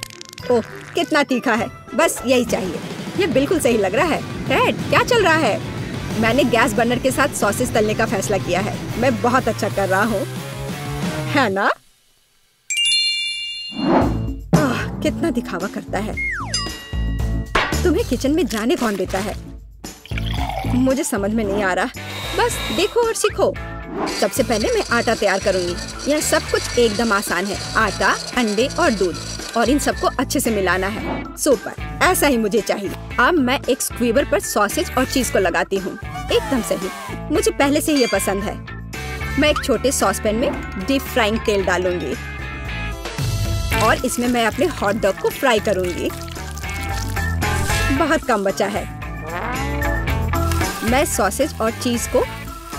ओह, कितना तीखा है। बस यही चाहिए। यह बिल्कुल सही लग रहा है। टेड, क्या चल रहा है? मैंने गैस बर्नर के साथ सॉसेस तलने का फैसला किया है। मैं बहुत अच्छा कर रहा हूँ, है ना? कितना दिखावा करता है। तुम्हें किचन में जाने कौन देता है? मुझे समझ में नहीं आ रहा। बस देखो और सीखो। सबसे पहले मैं आटा तैयार करूंगी। यह सब कुछ एकदम आसान है। आटा, अंडे और दूध, और इन सबको अच्छे से मिलाना है। सुपर, ऐसा ही मुझे चाहिए। अब मैं एक स्क्वीवर पर सॉसेज और चीज को लगाती हूँ। एकदम सही, मुझे पहले से ये पसंद है। मैं एक छोटे सॉस पैन में डीप फ्राइंग तेल डालूंगी और इसमें मैं अपने हॉट डॉग को फ्राई करूंगी। बहुत कम बचा है। मैं सॉसेज और चीज को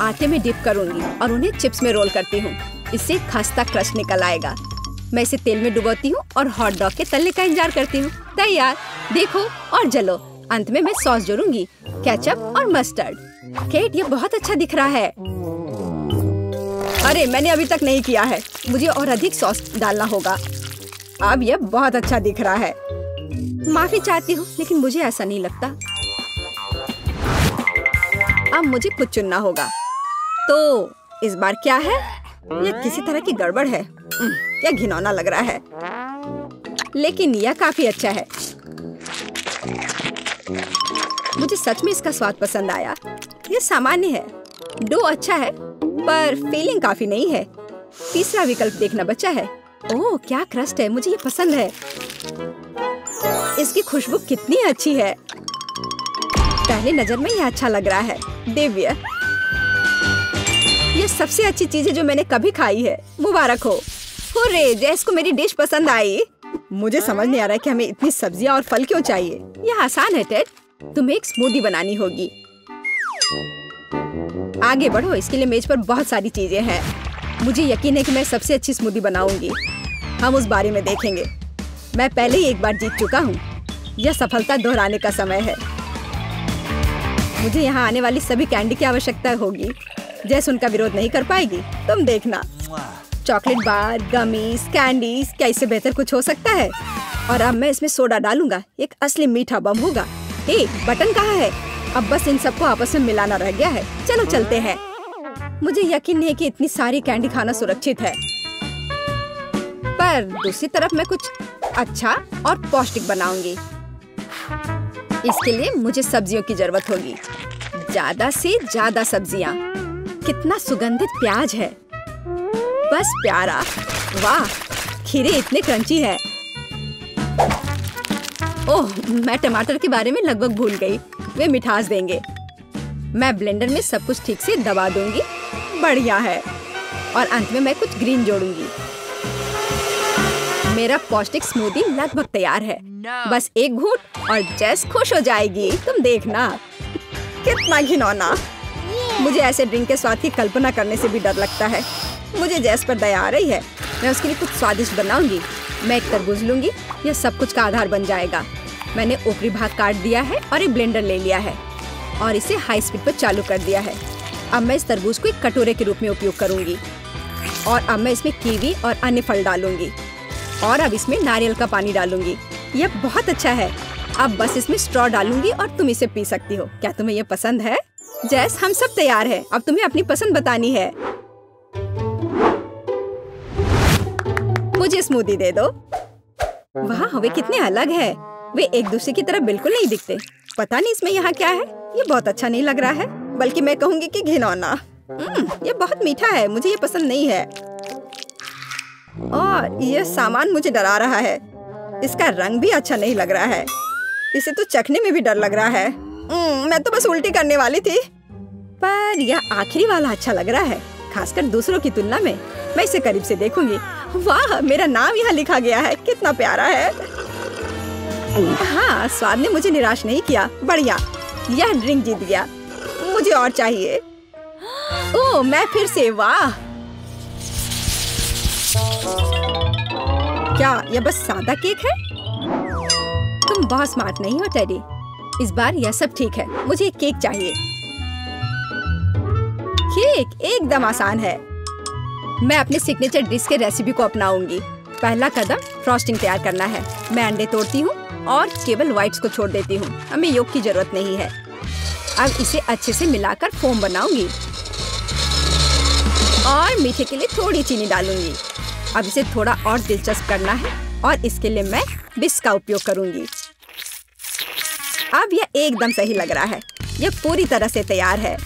आटे में डिप करूंगी और उन्हें चिप्स में रोल करती हूँ। इससे खस्ता क्रश निकल आएगा। मैं इसे तेल में डुबोती हूँ और हॉट डॉग के तलने का इंतजार करती हूँ। तैयार, देखो और जलो। अंत में मैं सॉस जोड़ूंगी, केचप और मस्टर्ड। केट, ये बहुत अच्छा दिख रहा है। अरे, मैंने अभी तक नहीं किया है। मुझे और अधिक सॉस डालना होगा। अब यह बहुत अच्छा दिख रहा है। माफी चाहती हूँ, लेकिन मुझे ऐसा नहीं लगता। अब मुझे कुछ चुनना होगा। तो इस बार क्या है? यह किसी तरह की गड़बड़ है। यह घिनौना लग रहा है, लेकिन यह काफी अच्छा है। मुझे सच में इसका स्वाद पसंद आया। यह सामान्य है, डो अच्छा है, पर फीलिंग काफी नहीं है। तीसरा विकल्प देखना बचा है। ओह, क्या क्रस्ट है, मुझे ये पसंद है। इसकी खुशबू कितनी अच्छी है। पहली नजर में यह अच्छा लग रहा है। दिव्य, ये सबसे अच्छी चीज है जो मैंने कभी खाई है। मुबारक हो। हुर्रे, जैस को मेरी डिश पसंद आई। मुझे समझ नहीं आ रहा है कि हमें इतनी सब्जियां और फल क्यों चाहिए। यह आसान है टेड, तुम्हें एक स्मूदी बनानी होगी। आगे बढ़ो, इसके लिए मेज पर बहुत सारी चीजें हैं। मुझे यकीन है कि मैं सबसे अच्छी स्मूदी बनाऊंगी। हम उस बारे में देखेंगे। मैं पहले ही एक बार जीत चुका हूँ। यह सफलता दोहराने का समय है। मुझे यहाँ आने वाली सभी कैंडी की आवश्यकता होगी। जैस उनका विरोध नहीं कर पाएगी, तुम देखना। चॉकलेट बार, गमीज, कैंडीज, क्या इससे बेहतर कुछ हो सकता है? और अब मैं इसमें सोडा डालूंगा। एक असली मीठा बम होगा। हे, बटन कहाँ है? अब बस इन सबको आपस में मिलाना रह गया है। चलो चलते हैं। मुझे यकीन नहीं है कि इतनी सारी कैंडी खाना सुरक्षित है, पर दूसरी तरफ मैं कुछ अच्छा और पौष्टिक बनाऊंगी। इसके लिए मुझे सब्जियों की जरूरत होगी, ज्यादा से ज्यादा सब्जियां। कितना सुगंधित प्याज है, बस प्यारा। वाह, खीरे इतने क्रंची है। ओह, मैं टमाटर के बारे में लगभग भूल गई। वे मिठास देंगे। मैं ब्लेंडर में सब कुछ ठीक से दबा दूंगी। बढ़िया है। और अंत में मैं कुछ ग्रीन जोड़ूंगी। मेरा पौष्टिक स्मूदी लगभग तैयार है। बस एक घूंट और जैस खुश हो जाएगी। तुम देखना। कितना घिनौना। मुझे ऐसे ड्रिंक के स्वाद की कल्पना करने से भी डर लगता है। मुझे जैस पर दया आ रही है। मैं उसके लिए कुछ स्वादिष्ट बनाऊंगी। मैं एक तरबूज लूंगी। यह सब कुछ का आधार बन जाएगा। मैंने ऊपरी भाग काट दिया है और एक ब्लेंडर ले लिया है और इसे हाई स्पीड पर चालू कर दिया है। अब मैं इस तरबूज को एक कटोरे के रूप में उपयोग करूंगी। और अब मैं इसमें कीवी और अन्य फल डालूंगी। और अब इसमें नारियल का पानी डालूंगी। यह बहुत अच्छा है। अब बस इसमें स्ट्रॉ डालूंगी और तुम इसे पी सकती हो। क्या तुम्हें यह पसंद है? जैस, हम सब तैयार हैं। अब तुम्हें अपनी पसंद बतानी है। मुझे स्मूदी दे दो। वाह, वे कितने अलग है। वे एक दूसरे की तरह बिल्कुल नहीं दिखते। पता नहीं इसमें यहाँ क्या है। ये बहुत अच्छा नहीं लग रहा है, बल्कि मैं कहूँगी कि घिनौना। ये बहुत मीठा है। मुझे ये पसंद नहीं है। और यह सामान मुझे डरा रहा है। इसका रंग भी अच्छा नहीं लग रहा है। इसे तो चखने में भी डर लग रहा है। मैं तो बस उल्टी करने वाली थी। पर यह आखिरी वाला अच्छा लग रहा है, खासकर दूसरों की तुलना में। मैं इसे करीब से देखूंगी। वाह, मेरा नाम यहाँ लिखा गया है। कितना प्यारा है। हाँ, स्वाद ने मुझे निराश नहीं किया। बढ़िया, यह ड्रिंक जीत गया। मुझे और चाहिए। ओह, मैं फिर से। वाह, क्या यह बस सादा केक है? तुम बहुत स्मार्ट नहीं हो टेडी। इस बार यह सब ठीक है। मुझे एक केक चाहिए। केक एकदम आसान है। मैं अपने सिग्नेचर डिश के रेसिपी को अपनाऊंगी। पहला कदम फ्रॉस्टिंग तैयार करना है। मैं अंडे तोड़ती हूँ और केवल व्हाइट्स को छोड़ देती हूँ। हमें योग की जरूरत नहीं है। अब इसे अच्छे से मिलाकर फोम बनाऊंगी और मीठे के लिए थोड़ी चीनी डालूंगी। अब इसे थोड़ा और दिलचस्प करना है और इसके लिए मैं विस्क का उपयोग करूंगी। अब यह एकदम सही लग रहा है। यह पूरी तरह से तैयार है।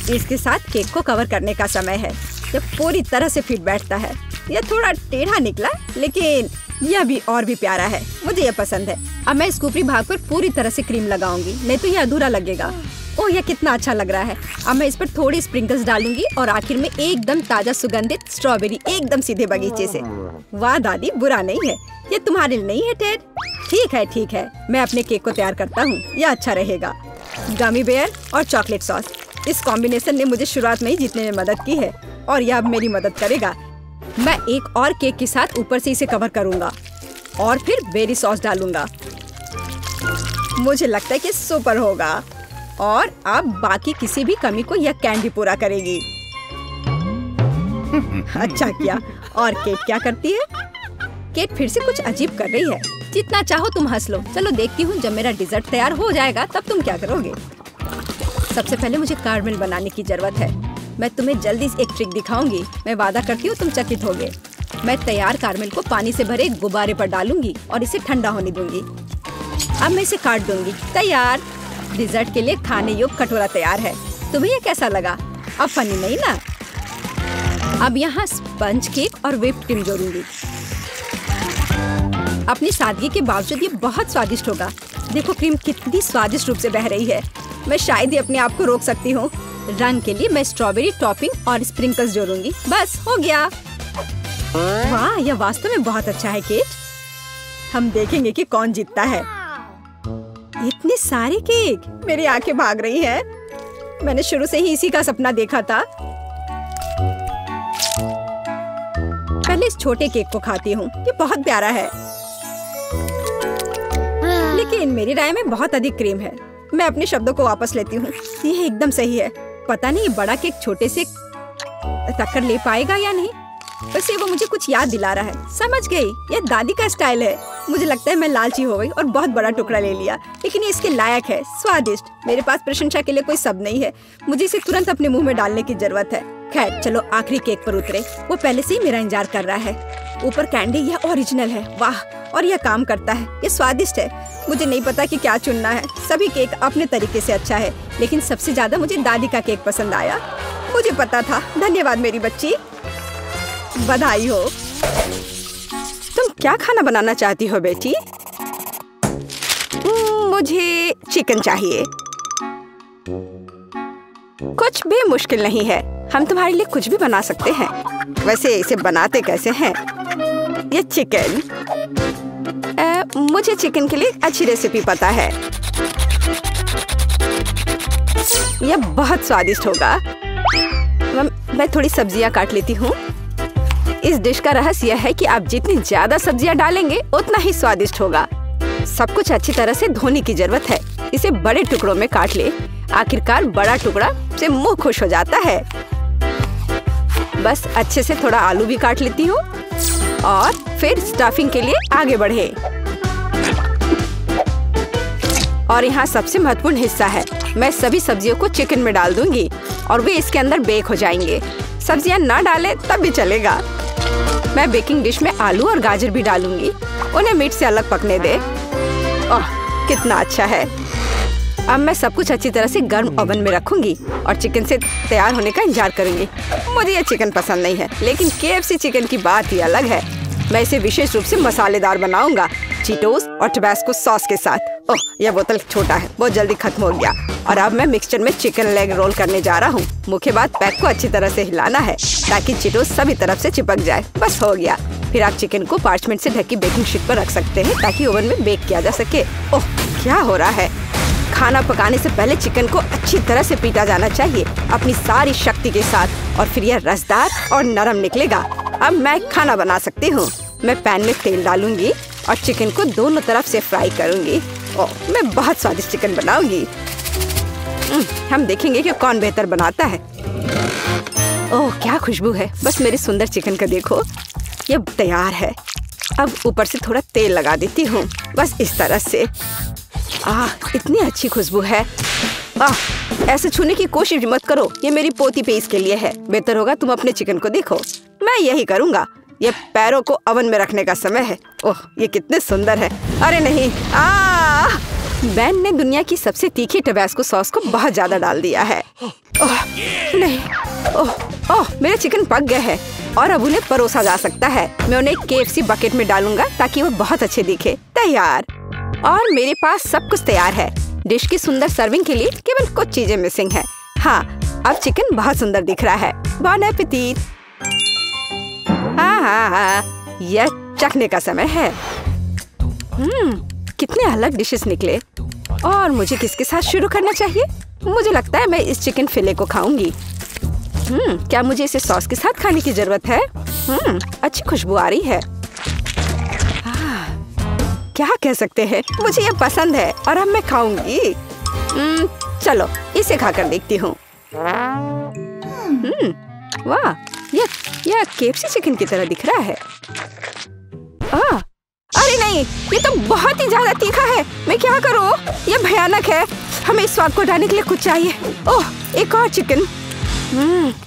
इसके साथ केक को कवर करने का समय है। यह पूरी तरह से फिट बैठता है। यह थोड़ा टेढ़ा निकला, लेकिन यह भी और भी प्यारा है। मुझे यह पसंद है। अब मैं इसके ऊपरी भाग पर पूरी तरह से क्रीम लगाऊंगी, नहीं तो यह अधूरा लगेगा। ओह, यह कितना अच्छा लग रहा है। अब मैं इस पर थोड़ी स्प्रिंकल्स डालूंगी और आखिर में एकदम ताजा सुगंधित स्ट्रॉबेरी, एकदम सीधे बगीचे से। वाह दादी, बुरा नहीं है। ये तुम्हारे लिए नहीं है टेड? ठीक है। मैं अपने केक को तैयार करता हूँ। यह अच्छा रहेगा। गमी बेयर और चॉकलेट सॉस, इस कॉम्बिनेशन ने मुझे शुरुआत में ही जीतने में मदद की है और यह अब मेरी मदद करेगा। मैं एक और केक के साथ ऊपर से इसे कवर करूंगा और फिर बेरी सॉस डालूंगा। मुझे लगता है कि सुपर होगा और अब बाकी किसी भी कमी को यह कैंडी पूरा करेगी। अच्छा किया। और केट क्या करती है? केट फिर से कुछ अजीब कर रही है। जितना चाहो तुम हंस लो। चलो देखती हूँ, जब मेरा डिजर्ट तैयार हो जाएगा तब तुम क्या करोगे। सबसे पहले मुझे कारमेल बनाने की जरूरत है। मैं तुम्हें जल्दी एक ट्रिक दिखाऊंगी। मैं वादा करती हूँ तुम चकित होगे। मैं तैयार कारमेल को पानी से भरे गुब्बारे पर डालूंगी और इसे ठंडा होने दूंगी। अब मैं इसे काट दूंगी। तैयार। डिजर्ट के लिए खाने योग्य कटोरा तैयार है। तुम्हें ये कैसा लगा? अब फनी नहीं ना? अब यहाँ स्पंज केक और व्हिप्ड क्रीम जोड़ूंगी। अपनी सादगी के बावजूद ये बहुत स्वादिष्ट होगा। देखो क्रीम कितनी स्वादिष्ट रूप से बह रही है। मैं शायद ही अपने आप को रोक सकती हूँ। रंग के लिए मैं स्ट्रॉबेरी टॉपिंग और स्प्रिंकल्स जोड़ूंगी। बस हो गया। वाह, यह वास्तव में बहुत अच्छा है केट। हम देखेंगे कि कौन जीतता है। इतने सारे केक, मेरी आंखें भाग रही हैं। मैंने शुरू से ही इसी का सपना देखा था। पहले इस छोटे केक को खाती हूँ। ये बहुत प्यारा है, लेकिन मेरी राय में बहुत अधिक क्रीम है। मैं अपने शब्दों को वापस लेती हूँ। ये एकदम सही है। पता नहीं ये बड़ा केक छोटे से टक्कर ले पाएगा या नहीं। वैसे वो मुझे कुछ याद दिला रहा है। समझ गई, ये दादी का स्टाइल है। मुझे लगता है मैं लालची हो गई और बहुत बड़ा टुकड़ा ले लिया, लेकिन ये इसके लायक है। स्वादिष्ट। मेरे पास प्रशंसा के लिए कोई शब्द नहीं है। मुझे इसे तुरंत अपने मुंह में डालने की जरूरत है। खैर चलो आखिरी केक पर उतरे। वो पहले से ही मेरा इंतजार कर रहा है। ऊपर कैंडी, यह ओरिजिनल है। वाह, और यह काम करता है। ये स्वादिष्ट है। मुझे नहीं पता कि क्या चुनना है। सभी केक अपने तरीके से अच्छा है, लेकिन सबसे ज्यादा मुझे दादी का केक पसंद आया। मुझे पता था। धन्यवाद मेरी बच्ची। बधाई हो। तुम क्या खाना बनाना चाहती हो बेटी? मुझे चिकन चाहिए। कुछ भी मुश्किल नहीं है। हम तुम्हारे लिए कुछ भी बना सकते हैं। वैसे इसे बनाते कैसे हैं? ये चिकन, मुझे चिकन के लिए अच्छी रेसिपी पता है। यह बहुत स्वादिष्ट होगा। मैं थोड़ी सब्जियां काट लेती हूँ। इस डिश का रहस्य यह है कि आप जितनी ज्यादा सब्जियां डालेंगे उतना ही स्वादिष्ट होगा। सब कुछ अच्छी तरह से धोने की जरूरत है। इसे बड़े टुकड़ों में काट ले। आखिरकार बड़ा टुकड़ा से मुंह खुश हो जाता है। बस अच्छे से थोड़ा आलू भी काट लेती हूँ और फिर स्टफिंग के लिए आगे बढ़े। और यहाँ सबसे महत्वपूर्ण हिस्सा है। मैं सभी सब्जियों को चिकन में डाल दूंगी और वे इसके अंदर बेक हो जाएंगे। सब्जियां ना डालें तब भी चलेगा। मैं बेकिंग डिश में आलू और गाजर भी डालूंगी। उन्हें मीट से अलग पकने दे। ओह, कितना अच्छा है। अब मैं सब कुछ अच्छी तरह से गर्म ओवन में रखूंगी और चिकन से तैयार होने का इंतजार करूंगी। मुझे ये चिकन पसंद नहीं है, लेकिन KFC चिकन की बात ही अलग है। मैं इसे विशेष रूप से मसालेदार बनाऊंगा, चीटोस और टबास्को सॉस के साथ। ओह, यह बोतल छोटा है, बहुत जल्दी खत्म हो गया। और अब मैं मिक्सचर में चिकन लेग रोल करने जा रहा हूँ। मुख्य बात, पैक को अच्छी तरह से हिलाना है ताकि चीटोस सभी तरफ से चिपक जाए। बस हो गया। फिर आप चिकन को पार्चमेंट से ढकी बेकिंग शीट पर रख सकते हैं ताकि ओवन में बेक किया जा सके। ओह, क्या हो रहा है? खाना पकाने से पहले चिकन को अच्छी तरह से पीटा जाना चाहिए अपनी सारी शक्ति के साथ, और फिर यह रसदार और नरम निकलेगा। अब मैं खाना बना सकती हूँ। मैं पैन में तेल डालूंगी और चिकन को दोनों तरफ से फ्राई करूंगी। ओह, मैं बहुत स्वादिष्ट चिकन बनाऊंगी। हम देखेंगे कि कौन बेहतर बनाता है। ओह, क्या खुशबू है। बस मेरे सुंदर चिकन का देखो। ये तैयार है। अब ऊपर से थोड़ा तेल लगा देती हूँ, बस इस तरह से। इतनी अच्छी खुशबू है। ऐसे छूने की कोशिश मत करो। ये मेरी पोती पे इसके लिए है। बेहतर होगा तुम अपने चिकन को देखो। मैं यही करूँगा। ये पैरों को ओवन में रखने का समय है। ओह, ये कितने सुंदर है। अरे नहीं, बेन ने दुनिया की सबसे तीखी टबास्को सॉस को बहुत ज्यादा डाल दिया है। ओह नहीं, ओह, मेरे चिकन पक गए हैं और अब उन्हें परोसा जा सकता है। मैं उन्हें KFC बकेट में डालूंगा ताकि वो बहुत अच्छे दिखे। तैयार। और मेरे पास सब कुछ तैयार है। डिश की सुंदर सर्विंग के लिए केवल कुछ चीजें मिसिंग है। हाँ, अब चिकन बहुत सुंदर दिख रहा है। बॉन एपेटिट। हाँ, यह चखने का समय है। कितने अलग डिशेस निकले। और मुझे किसके साथ शुरू करना चाहिए? मुझे लगता है मैं इस चिकन फिले को खाऊंगी। क्या मुझे इसे सॉस के साथ खाने की जरूरत है? अच्छी खुशबू आ रही है। क्या कह सकते हैं, मुझे ये पसंद है और अब मैं खाऊंगी। चलो इसे खाकर देखती हूँ। वाह, यह KFC चिकन की तरह दिख रहा है। अरे नहीं, ये तो बहुत ही ज्यादा तीखा है। मैं क्या करूँ? ये भयानक है। हमें इस स्वाद को हटाने के लिए कुछ चाहिए। ओह, एक और चिकन।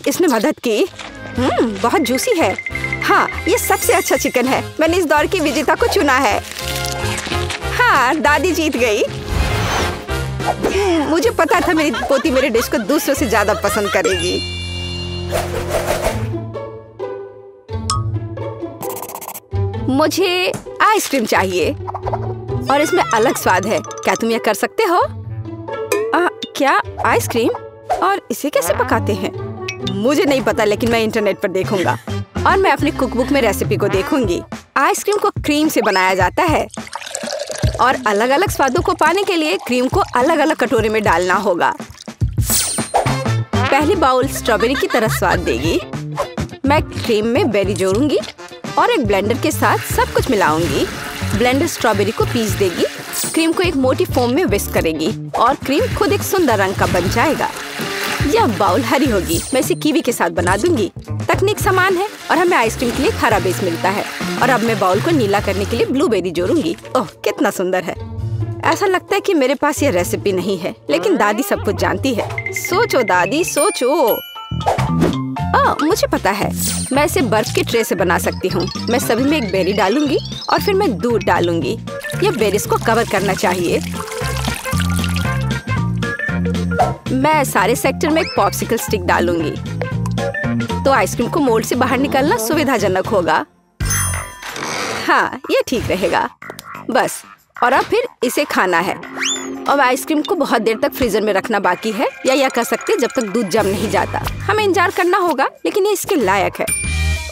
इसने मदद की। बहुत जूसी है। हाँ, ये सबसे अच्छा चिकन है। मैंने इस दौर की विजेता को चुना है। हाँ, दादी जीत गई। मुझे पता था मेरी पोती मेरे डिश को दूसरों से ज्यादा पसंद करेगी। मुझे आइसक्रीम चाहिए और इसमें अलग स्वाद है। क्या तुम यह कर सकते हो? क्या आइसक्रीम? और इसे कैसे पकाते हैं? मुझे नहीं पता, लेकिन मैं इंटरनेट पर देखूंगा और मैं अपनी कुकबुक में रेसिपी को देखूंगी। आइसक्रीम को क्रीम से बनाया जाता है और अलग अलग स्वादों को पाने के लिए क्रीम को अलग अलग कटोरे में डालना होगा। पहली बाउल स्ट्रॉबेरी की तरह स्वाद देगी। मैं क्रीम में बेरी जोड़ूंगी और एक ब्लेंडर के साथ सब कुछ मिलाऊंगी। ब्लेंडर स्ट्रॉबेरी को पीस देगी, क्रीम को एक मोटी फोम में विस्क करेगी और क्रीम खुद एक सुंदर रंग का बन जाएगा। यह बाउल हरी होगी। मैं इसे कीवी के साथ बना दूंगी। तकनीक समान है और हमें आइसक्रीम के लिए हरा बेस मिलता है। और अब मैं बाउल को नीला करने के लिए ब्लूबेरी जोड़ूंगी। ओह, कितना सुंदर है। ऐसा लगता है कि मेरे पास यह रेसिपी नहीं है, लेकिन दादी सब कुछ जानती है। सोचो दादी, सोचो। मुझे पता है, मैं इसे बर्फ के ट्रे से बना सकती हूँ। मैं सभी में एक बेरी डालूंगी और फिर मैं दूध डालूंगी। यह बेरीज को कवर करना चाहिए। मैं सारे सेक्टर में एक पॉप्सिकल स्टिक डालूंगी तो आइसक्रीम को मोल्ड से बाहर निकालना सुविधाजनक होगा। हाँ, ये ठीक रहेगा। बस, और अब फिर इसे खाना है। अब आइसक्रीम को बहुत देर तक फ्रीजर में रखना बाकी है, या यह कह सकते हैं जब तक दूध जम नहीं जाता। हमें इंतजार करना होगा, लेकिन ये इसके लायक है।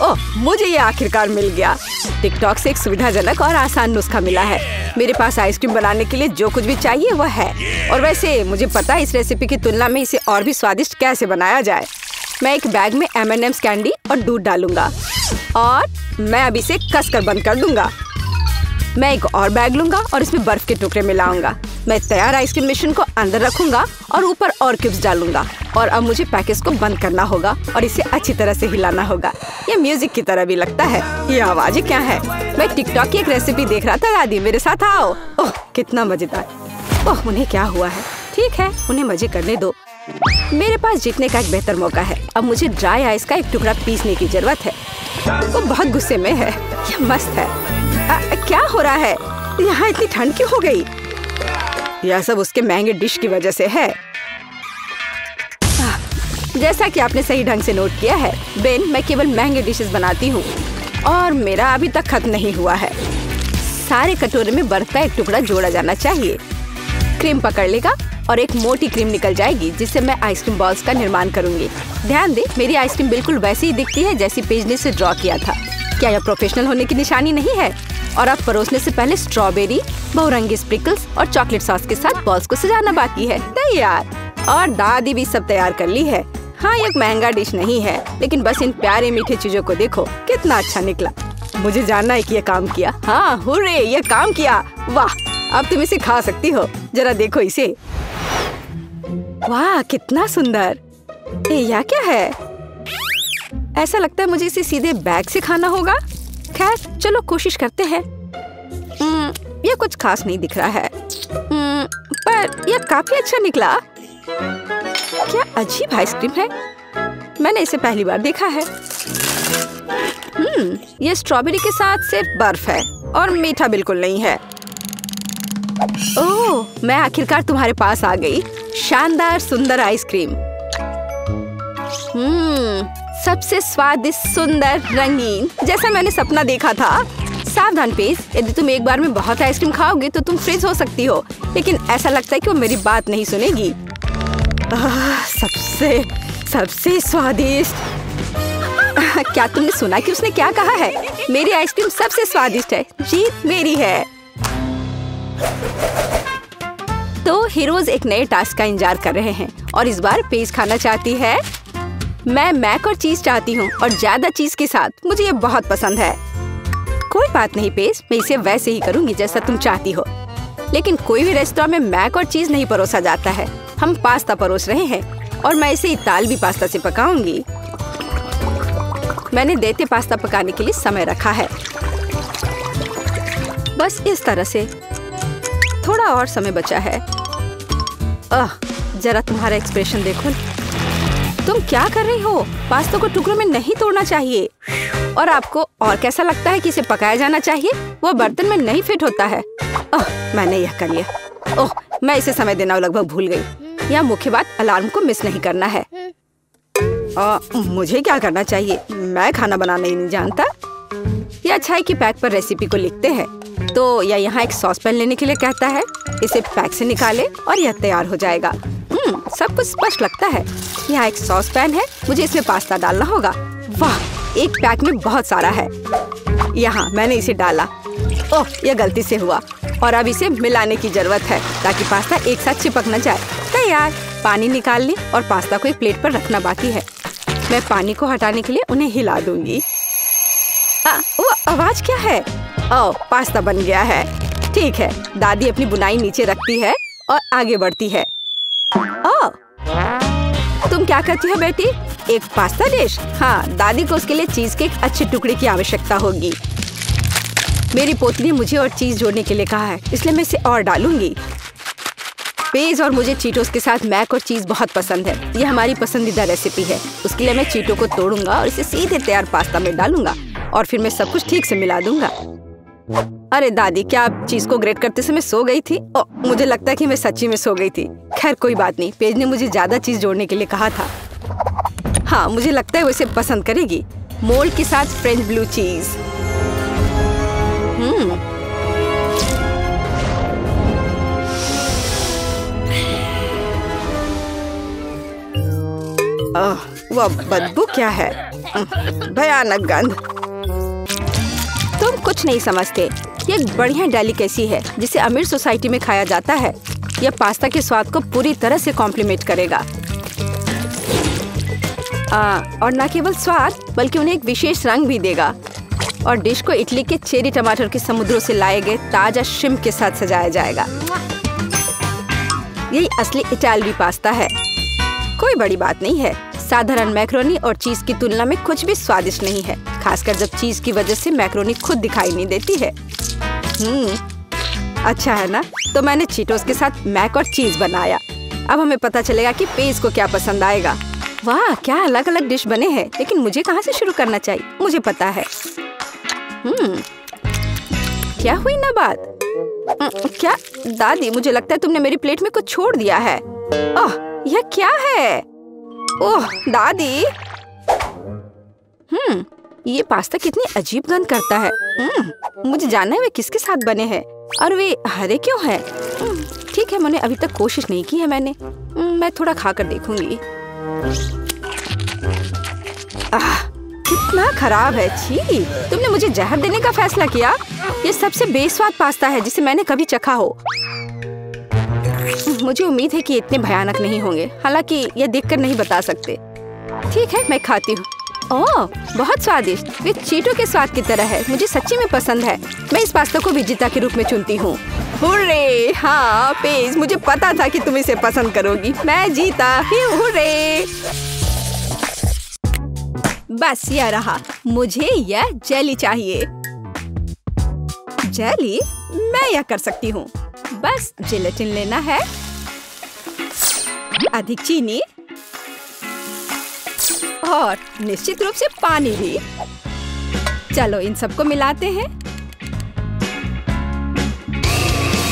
ओह, मुझे ये आखिरकार मिल गया। टिकटॉक से एक सुविधाजनक और आसान नुस्खा मिला है। मेरे पास आइसक्रीम बनाने के लिए जो कुछ भी चाहिए वह है। और वैसे मुझे पता है इस रेसिपी की तुलना में इसे और भी स्वादिष्ट कैसे बनाया जाए। मैं एक बैग में M&M's कैंडी और दूध डालूंगा और मैं अब इसे कसकर बंद कर दूंगा। मैं एक और बैग लूंगा और इसमें बर्फ के टुकड़े मिलाऊंगा। मैं तैयार आइसक्रीम मिश्रण को अंदर रखूंगा और ऊपर और क्यूब्स डालूंगा। और अब मुझे पैकेज को बंद करना होगा और इसे अच्छी तरह से हिलाना होगा। ये म्यूजिक की तरह भी लगता है। ये आवाजें क्या है? मैं टिकटॉक की एक रेसिपी देख रहा था। दादी, मेरे साथ आओ। ओह, कितना मजेदार। ओह, उन्हें क्या हुआ है? ठीक है, उन्हें मजे करने दो। मेरे पास जीतने का एक बेहतर मौका है। अब मुझे ड्राई आइस का एक टुकड़ा पीसने की जरूरत है। वो बहुत गुस्से में है। ये मस्त है। क्या हो रहा है? यहाँ इतनी ठंड क्यों हो गई? यह सब उसके महंगे डिश की वजह से है। जैसा कि आपने सही ढंग से नोट किया है बेन, मैं केवल महंगे डिशेस बनाती हूँ और मेरा अभी तक खत्म नहीं हुआ है। सारे कटोरे में बर्फ का एक टुकड़ा जोड़ा जाना चाहिए। क्रीम पकड़ लेगा और एक मोटी क्रीम निकल जाएगी, जिससे मैं आइसक्रीम बॉल्स का निर्माण करूंगी। ध्यान दे, मेरी आइसक्रीम बिल्कुल वैसी ही दिखती है जैसी पेज ने इसे ड्रॉ किया था। क्या यह प्रोफेशनल होने की निशानी नहीं है? और अब परोसने से पहले स्ट्रॉबेरी, बहुरंगी स्प्रिंकल्स और चॉकलेट सॉस के साथ बॉल्स को सजाना बाकी है। तैयार। और दादी भी सब तैयार कर ली है। हाँ, ये एक महंगा डिश नहीं है, लेकिन बस इन प्यारे मीठे चीजों को देखो, कितना अच्छा निकला। मुझे जानना है कि ये काम किया। हाँ, हुर्रे, ये काम किया। वाह, अब तुम इसे खा सकती हो। जरा देखो इसे। वाह, कितना सुंदर। यह क्या है? ऐसा लगता है मुझे इसे सीधे बैग से खाना होगा। खैर, चलो कोशिश करते हैं। यह कुछ खास नहीं दिख रहा है, पर यह काफी अच्छा निकला। क्या अजीब आइसक्रीम है। मैंने इसे पहली बार देखा है। यह स्ट्रॉबेरी के साथ सिर्फ बर्फ है और मीठा बिल्कुल नहीं है। ओह, मैं आखिरकार तुम्हारे पास आ गई। शानदार सुंदर आइसक्रीम। सबसे स्वादिष्ट, सुंदर, रंगीन, जैसा मैंने सपना देखा था। सावधान पेज, यदि तुम एक बार में बहुत आइसक्रीम खाओगे तो तुम फ्रीज हो सकती हो, लेकिन ऐसा लगता है कि वो मेरी बात नहीं सुनेगी। सबसे स्वादिष्ट। क्या तुमने सुना कि उसने क्या कहा है? मेरी आइसक्रीम सबसे स्वादिष्ट है। जीत मेरी है। तो हीरोज एक नए टास्क का इंतजार कर रहे हैं और इस बार पेज खाना चाहती है। मैं मैक और चीज चाहती हूँ और ज्यादा चीज के साथ। मुझे ये बहुत पसंद है। कोई बात नहीं पेज, मैं इसे वैसे ही करूँगी जैसा तुम चाहती हो। लेकिन कोई भी रेस्टोरेंट में मैक और चीज नहीं परोसा जाता है। हम पास्ता परोस रहे हैं और मैं इसे इतालवी पास्ता से पकाऊंगी। मैंने देते पास्ता पकाने के लिए समय रखा है। बस इस तरह से। थोड़ा और समय बचा है। जरा तुम्हारा एक्सप्रेशन देखो। तुम क्या कर रही हो? पास्ता को टुकड़ों में नहीं तोड़ना चाहिए। और आपको और कैसा लगता है कि इसे पकाया जाना चाहिए? वो बर्तन में नहीं फिट होता है। मैंने यह कर लिया। मैं इसे समय देना लगभग भूल गई। यह मुख्य बात, अलार्म को मिस नहीं करना है। मुझे क्या करना चाहिए? मैं खाना बनाना ही नहीं जानता। यह अच्छा है कि पैक पर रेसिपी को लिखते हैं। तो यह यहाँ एक सॉस पैन लेने के लिए कहता है। इसे पैक से निकाले और यह तैयार हो जाएगा। सब कुछ स्पष्ट लगता है। यहाँ एक सॉस पैन है, मुझे इसमें पास्ता डालना होगा। वाह, एक पैक में बहुत सारा है। यहाँ मैंने इसे डाला। यह गलती से हुआ और अब इसे मिलाने की जरूरत है ताकि पास्ता एक साथ चिपक न जाए। तैयार। पानी निकाल ली और पास्ता को एक प्लेट पर रखना बाकी है। मैं पानी को हटाने के लिए उन्हें हिला दूंगी। वो आवाज क्या है? पास्ता बन गया है। ठीक है, दादी अपनी बुनाई नीचे रखती है और आगे बढ़ती है। तुम क्या करती हो बेटी? एक पास्ता डिश? हाँ, दादी को उसके लिए चीज के एक अच्छे टुकड़े की आवश्यकता होगी। मेरी पोती ने मुझे और चीज जोड़ने के लिए कहा है, इसलिए मैं इसे और डालूंगी। पेज और मुझे चीटोस के साथ मैक और चीज बहुत पसंद है। यह हमारी पसंदीदा रेसिपी है। उसके लिए मैं चीटो को तोड़ूंगा और इसे सीधे तैयार पास्ता में डालूंगा और फिर मैं सब कुछ ठीक से मिला दूंगा। अरे दादी, क्या आप चीज को ग्रेट करते समय सो गई थी? मुझे लगता है कि मैं सच्ची में सो गई थी। खैर कोई बात नहीं, पेज ने मुझे ज्यादा चीज जोड़ने के लिए कहा था। हाँ, मुझे लगता है वो इसे पसंद करेगी। मोल्ड के साथ फ्रेंच ब्लू चीज। वह बदबू क्या है? भयानक गंध। तुम कुछ नहीं समझते। ये एक बढ़िया डेलिकेसी है जिसे अमीर सोसाइटी में खाया जाता है। यह पास्ता के स्वाद को पूरी तरह से कॉम्प्लीमेंट करेगा। और न केवल स्वाद बल्कि उन्हें एक विशेष रंग भी देगा। और डिश को इटली के चेरी टमाटर के समुद्रों से लाए गए ताजा श्रिम्प के साथ सजाया जाएगा। यही असली इटालवी पास्ता है। कोई बड़ी बात नहीं है। साधारण मैक्रोनी और चीज की तुलना में कुछ भी स्वादिष्ट नहीं है, खासकर जब चीज की वजह से मैक्रोनी खुद दिखाई नहीं देती है। अच्छा है ना? तो मैंने चीटोस के साथ मैक और चीज बनाया। अब हमें पता चलेगा कि पेज को क्या पसंद आएगा। वाह, क्या अलग अलग डिश बने हैं, लेकिन मुझे कहाँ से शुरू करना चाहिए? मुझे पता है। क्या हुई ना बात? क्या दादी, मुझे लगता है तुमने मेरी प्लेट में कुछ छोड़ दिया है। यह क्या है? ओह दादी, ये पास्ता कितनी अजीब गंध करता है। मुझे जानना है वे किसके साथ बने हैं और वे हरे क्यों हैं। ठीक है, मैंने अभी तक कोशिश नहीं की है। मैं थोड़ा खाकर देखूंगी। कितना खराब है। छी, तुमने मुझे जहर देने का फैसला किया। ये सबसे बेस्वाद पास्ता है जिसे मैंने कभी चखा हो। मुझे उम्मीद है कि इतने भयानक नहीं होंगे, हालांकि ये देखकर नहीं बता सकते। ठीक है, मैं खाती हूँ। ओह, बहुत स्वादिष्ट। वे चीटो के स्वाद की तरह है। मुझे सच्ची में पसंद है। मैं इस पास्ता को विजेता के रूप में चुनती हूँ। हुर्रे! हाँ पेज, मुझे पता था कि तुम इसे पसंद करोगी। मैं जीता। हुर्रे! बस यह रहा। मुझे यह जेली चाहिए। जेली? मैं यह कर सकती हूँ। बस जिलेटिन लेना है, अधिक चीनी और निश्चित रूप से पानी भी। चलो इन सबको मिलाते हैं।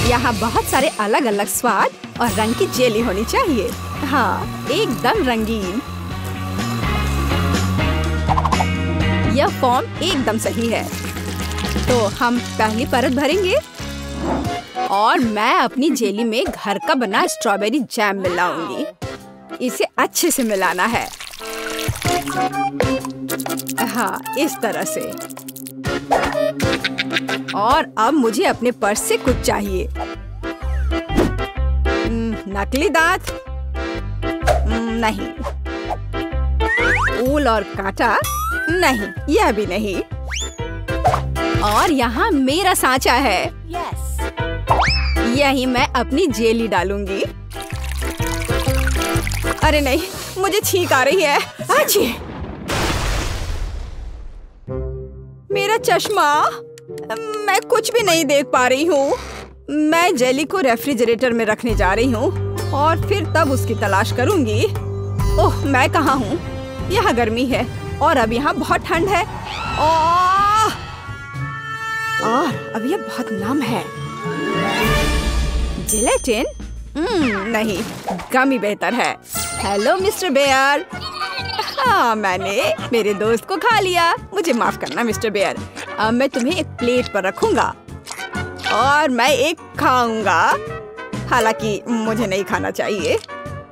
यहाँ बहुत सारे अलग अलग स्वाद और रंग की जेली होनी चाहिए। हाँ, एकदम रंगीन। यह फॉर्म एकदम सही है। तो हम पहली परत भरेंगे और मैं अपनी जेली में घर का बना स्ट्रॉबेरी जैम मिलाऊंगी। इसे अच्छे से मिलाना है। हाँ, इस तरह से। और अब मुझे अपने पर्स से कुछ चाहिए। नकली दांत? नहीं। ऊल और कांटा? नहीं, यह भी नहीं। और यहाँ मेरा सांचा है। यही मैं अपनी जेली डालूंगी। अरे नहीं, मुझे छींक आ रही है। आजी! मेरा चश्मा! मैं कुछ भी नहीं देख पा रही हूँ। मैं जेली को रेफ्रिजरेटर में रखने जा रही हूँ। और फिर तब उसकी तलाश करूंगी। ओह, मैं कहाँ हूँ? यहाँ गर्मी है और अब यहाँ बहुत ठंड है। और अब यह बहुत नम है। जिलेटिन? नहीं, गमी बेहतर है। Hello mister Bear. हाँ, मैंने मेरे दोस्त को खा लिया। मुझे माफ करना मिस्टर बेयर। अब मैं तुम्हें एक प्लेट पर रखूंगा और मैं एक खाऊंगा। हालांकि मुझे नहीं खाना चाहिए।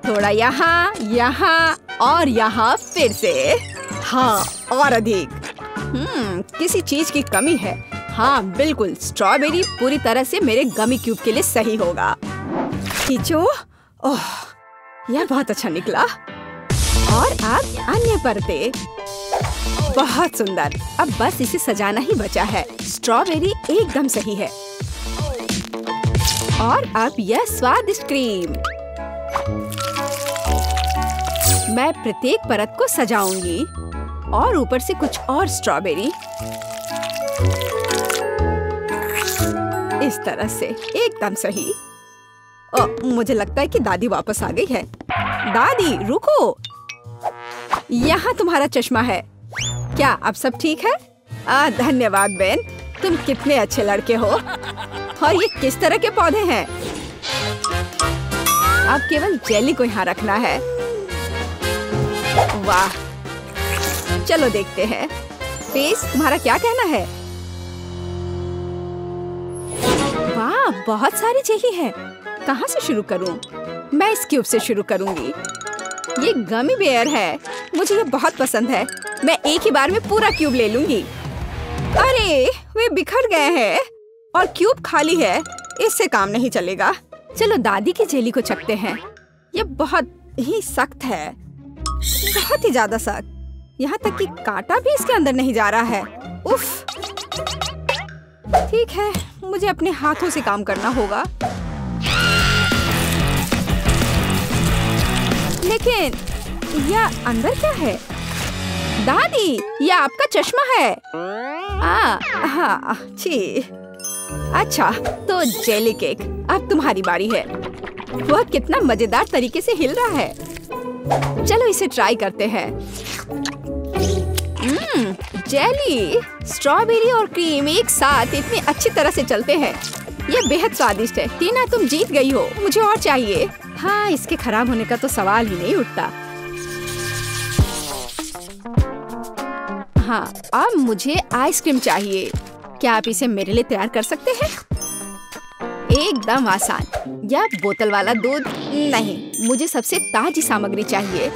थोड़ा यहाँ, यहाँ और यहाँ फिर से। हाँ, और अधिक। किसी चीज की कमी है। हाँ बिल्कुल, स्ट्रॉबेरी पूरी तरह से मेरे गमी क्यूब के लिए सही होगा। खींचो। ओह, यह बहुत अच्छा निकला। और अब अन्य परतें। बहुत सुंदर। अब बस इसे सजाना ही बचा है। स्ट्रॉबेरी एकदम सही है। और अब यह स्वादिष्ट क्रीम। मैं प्रत्येक परत को सजाऊंगी और ऊपर से कुछ और स्ट्रॉबेरी। इस तरह से एकदम सही। मुझे लगता है कि दादी वापस आ गई है। दादी रुको, यहाँ तुम्हारा चश्मा है। क्या अब सब ठीक है? धन्यवाद बेन, तुम कितने अच्छे लड़के हो। और ये किस तरह के पौधे हैं? अब केवल जेली को यहाँ रखना है। वाह, चलो देखते हैं। फेस, तुम्हारा क्या कहना है? वाह, बहुत सारी जेली है। कहाँ से शुरू करूं? मैं इस क्यूब से शुरू करूंगी। ये गमी बेयर है, मुझे ये बहुत पसंद है। मैं एक ही बार में पूरा क्यूब ले लूंगी। अरे, वे बिखर गए हैं और क्यूब खाली है। इससे काम नहीं चलेगा। चलो दादी की जेली को चखते हैं। ये बहुत ही सख्त है, बहुत ही ज्यादा सख्त। यहाँ तक कि कांटा भी इसके अंदर नहीं जा रहा है। उफ। ठीक है, मुझे अपने हाथों से काम करना होगा। लेकिन यह अंदर क्या है? दादी, यह आपका चश्मा है। हाँ, छी। अच्छा, तो जेली केक, अब तुम्हारी बारी है। वह कितना मजेदार तरीके से हिल रहा है। चलो इसे ट्राई करते हैं। जेली, स्ट्रॉबेरी और क्रीम एक साथ इतनी अच्छी तरह से चलते हैं। यह बेहद स्वादिष्ट है। टीना, तुम जीत गई हो। मुझे और चाहिए। हाँ, इसके खराब होने का तो सवाल ही नहीं उठता। हाँ, अब मुझे आइसक्रीम चाहिए। क्या आप इसे मेरे लिए तैयार कर सकते हैं? एकदम आसान। या बोतल वाला दूध? नहीं, मुझे सबसे ताजी सामग्री चाहिए।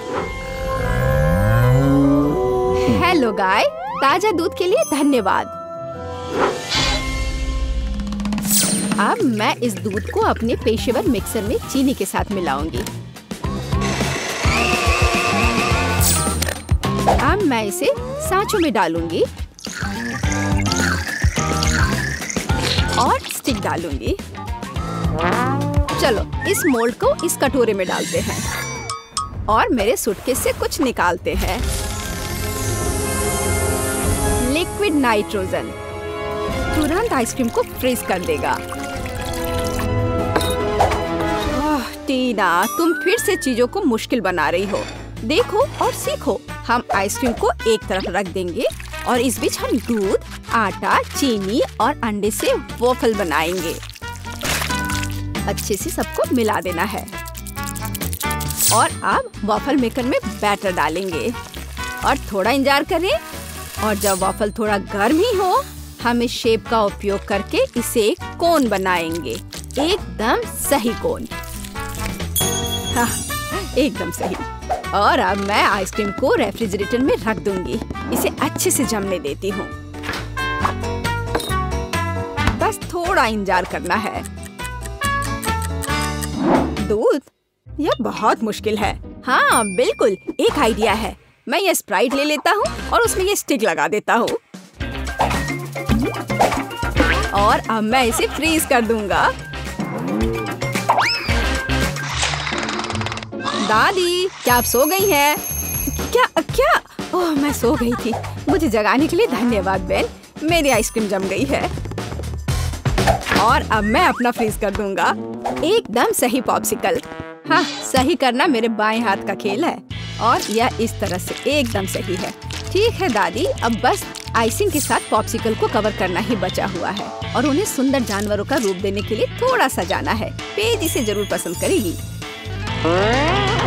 हेलो गाय, ताजा दूध के लिए धन्यवाद। अब मैं इस दूध को अपने पेशेवर मिक्सर में चीनी के साथ मिलाऊंगी। अब मैं इसे सांचों में डालूंगी और स्टिक डालूंगी। चलो इस मोल्ड को इस कटोरे में डालते हैं और मेरे सूटकेस से कुछ निकालते हैं। लिक्विड नाइट्रोजन तुरंत आइसक्रीम को फ्रीज कर देगा। टीना, तुम फिर से चीजों को मुश्किल बना रही हो। देखो और सीखो। हम आइसक्रीम को एक तरफ रख देंगे और इस बीच हम दूध, आटा, चीनी और अंडे से वॉफल बनाएंगे। अच्छे से सबको मिला देना है। और अब वॉफल मेकर में बैटर डालेंगे और थोड़ा इंतजार करें। और जब वॉफल थोड़ा गर्म ही हो, हम इस शेप का उपयोग करके इसे एक कोन बनाएंगे। एकदम सही कोन। हाँ, एकदम सही। और अब मैं आइसक्रीम को रेफ्रिजरेटर में रख दूंगी। इसे अच्छे से जमने देती हूँ। बस थोड़ा इंतजार करना है। दूध? यह बहुत मुश्किल है। हाँ बिल्कुल, एक आइडिया है। मैं ये स्प्राइट ले लेता हूँ और उसमें ये स्टिक लगा देता हूँ। और अब मैं इसे फ्रीज कर दूंगा। दादी, क्या आप सो गई हैं? क्या? ओह, मैं सो गई थी। मुझे जगाने के लिए धन्यवाद बेन। मेरी आइसक्रीम जम गई है। और अब मैं अपना फ्रीज कर दूंगा। एकदम सही पॉप्सिकल। हाँ, सही करना मेरे बाएं हाथ का खेल है और यह इस तरह से एकदम सही है। ठीक है दादी, अब बस आइसिंग के साथ पॉप्सिकल को कवर करना ही बचा हुआ है और उन्हें सुंदर जानवरों का रूप देने के लिए थोड़ा सजाना है। पेज इसे जरूर पसंद करेगी।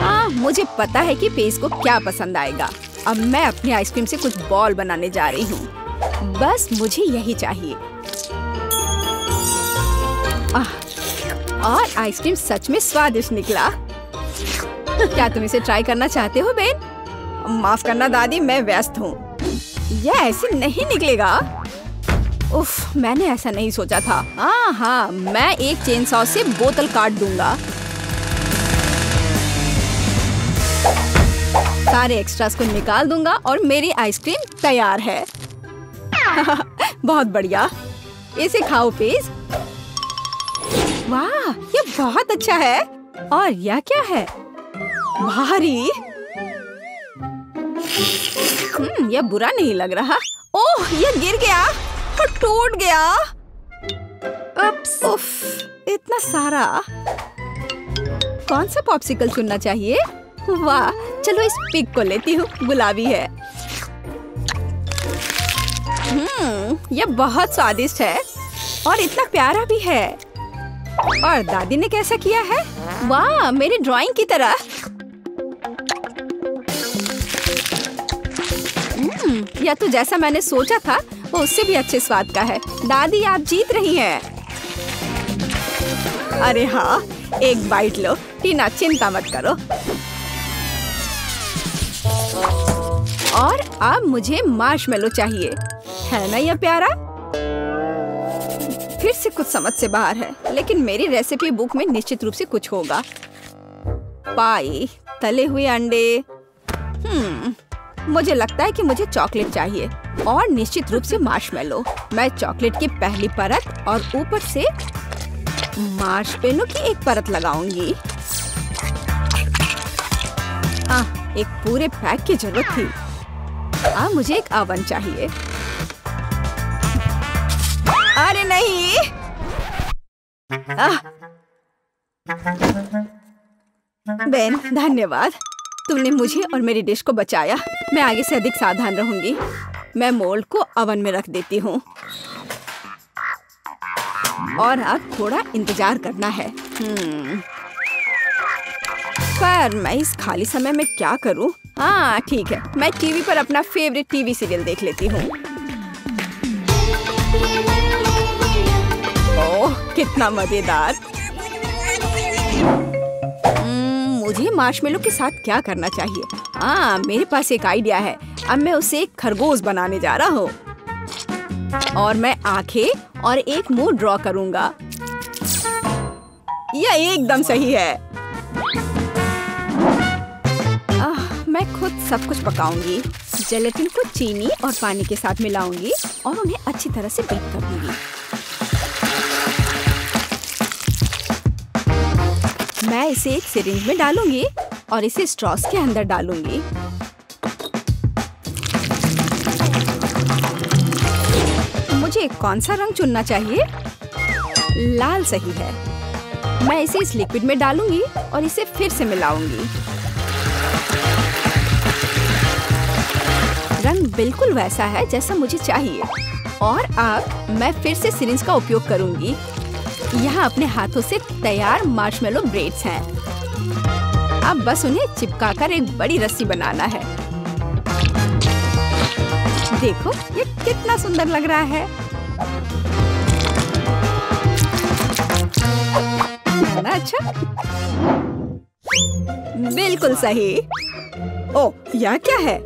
हाँ, मुझे पता है कि पेज को क्या पसंद आएगा। अब मैं अपनी आइसक्रीम से कुछ बॉल बनाने जा रही हूँ। बस मुझे यही चाहिए। और आइसक्रीम सच में स्वादिष्ट निकला। क्या तुम इसे ट्राई करना चाहते हो बेन? माफ करना दादी, मैं व्यस्त हूँ। यह ऐसे नहीं निकलेगा। उफ, मैंने ऐसा नहीं सोचा था। हाँ, मैं एक चेन सॉ से बोतल काट दूंगा। सारे एक्स्ट्रास को निकाल दूंगा और मेरी आइसक्रीम तैयार है। बहुत बढ़िया, इसे खाओ पेज। वाह, ये बहुत अच्छा है। और यह क्या है? भारी। यह बुरा नहीं लग रहा। ओह, यह गिर गया और टूट गया। उफ, इतना सारा। कौन सा पॉप्सिकल चुनना चाहिए? वाह, चलो इस पिग को लेती हूँ, गुलाबी है। यह बहुत स्वादिष्ट है और इतना प्यारा भी है। और दादी ने कैसा किया है? वाह, मेरी ड्राइंग की तरह। यह तो जैसा मैंने सोचा था वो उससे भी अच्छे स्वाद का है। दादी, आप जीत रही हैं। अरे हाँ, एक बाइट लो। टीना, चिंता मत करो। और अब मुझे मार्शमेलो चाहिए, है ना यह प्यारा? फिर से कुछ समझ से बाहर है, लेकिन मेरी रेसिपी बुक में निश्चित रूप से कुछ होगा। पाई, तले हुए अंडे। मुझे लगता है कि मुझे चॉकलेट चाहिए और निश्चित रूप से मार्शमेलो। मैं चॉकलेट की पहली परत और ऊपर से मार्शमेलो की एक परत लगाऊंगी। एक पूरे पैक की जरूरत थी। अब मुझे एक ओवन चाहिए। अरे नहीं। बेन, धन्यवाद। तुमने मुझे और मेरी डिश को बचाया। मैं आगे से अधिक सावधान रहूंगी। मैं मोल्ड को ओवन में रख देती हूँ और अब थोड़ा इंतजार करना है। पर मैं इस खाली समय में क्या करूं? हाँ ठीक है, मैं टीवी पर अपना फेवरेट टीवी सीरियल देख लेती हूँ। ओह, कितना मजेदार। मुझे मार्शमेलो के साथ क्या करना चाहिए? हाँ, मेरे पास एक आइडिया है। अब मैं उसे एक खरगोश बनाने जा रहा हूँ और मैं आंखें और एक मुंह ड्रॉ करूंगा। यह एकदम सही है। मैं खुद सब कुछ पकाऊंगी। जेलेटिन को चीनी और पानी के साथ मिलाऊंगी और उन्हें अच्छी तरह से बीट कर दूंगी। मैं इसे एक सिरिंज में डालूंगी और इसे स्ट्रॉस के अंदर डालूंगी। मुझे कौन सा रंग चुनना चाहिए? लाल सही है। मैं इसे इस लिक्विड में डालूंगी और इसे फिर से मिलाऊंगी। रंग बिल्कुल वैसा है जैसा मुझे चाहिए। और अब मैं फिर से सिरिंज का उपयोग करूंगी। यहाँ अपने हाथों से तैयार मार्शमेलो ब्रेड्स हैं। अब बस उन्हें चिपकाकर एक बड़ी रस्सी बनाना है। देखो, ये कितना सुंदर लग रहा है। है ना अच्छा? बिल्कुल सही। ओह, यह क्या है?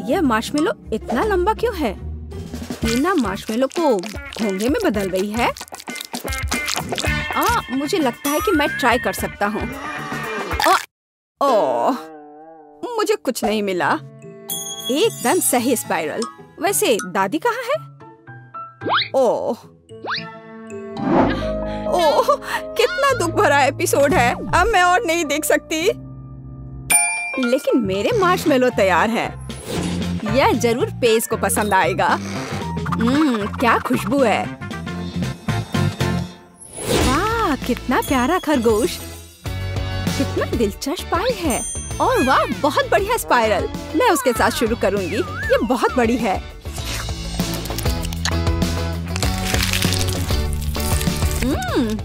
यह मार्शमेलो इतना लंबा क्यों है? टीना मार्शमेलो को घोंघे में बदल रही है। मुझे लगता है कि मैं ट्राई कर सकता हूँ। ओह, मुझे कुछ नहीं मिला। एकदम सही स्पाइरल। वैसे दादी कहाँ है? ओह, कितना दुख भरा एपिसोड है। अब मैं और नहीं देख सकती। लेकिन मेरे मार्शमेलो तैयार है। यह जरूर पेज को पसंद आएगा। क्या खुशबू है। वाह, कितना प्यारा खरगोश। कितना दिलचस्प पाई है। और वाह, बहुत बढ़िया स्पाइरल। मैं उसके साथ शुरू करूंगी। ये बहुत बड़ी है।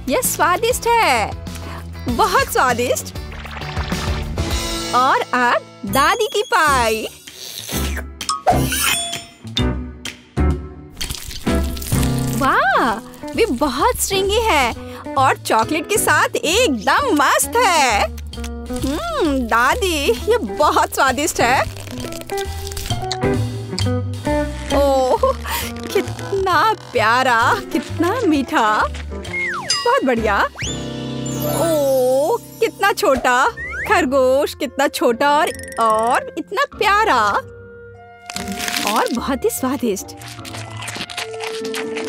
ये स्वादिष्ट है, बहुत स्वादिष्ट। और अब दादी की पाई। वाह, वे बहुत स्ट्रिंगी है और चॉकलेट के साथ एकदम मस्त है। दादी, ये बहुत स्वादिष्ट है। ओह, कितना प्यारा, कितना मीठा, बहुत बढ़िया। ओह, कितना छोटा खरगोश, कितना छोटा और इतना प्यारा और बहुत ही स्वादिष्ट।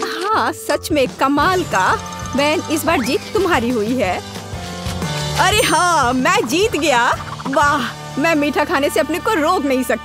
हाँ, सच में कमाल का। वैन, इस बार जीत तुम्हारी हुई है। अरे हाँ, मैं जीत गया। वाह, मैं मीठा खाने से अपने को रोक नहीं सकती।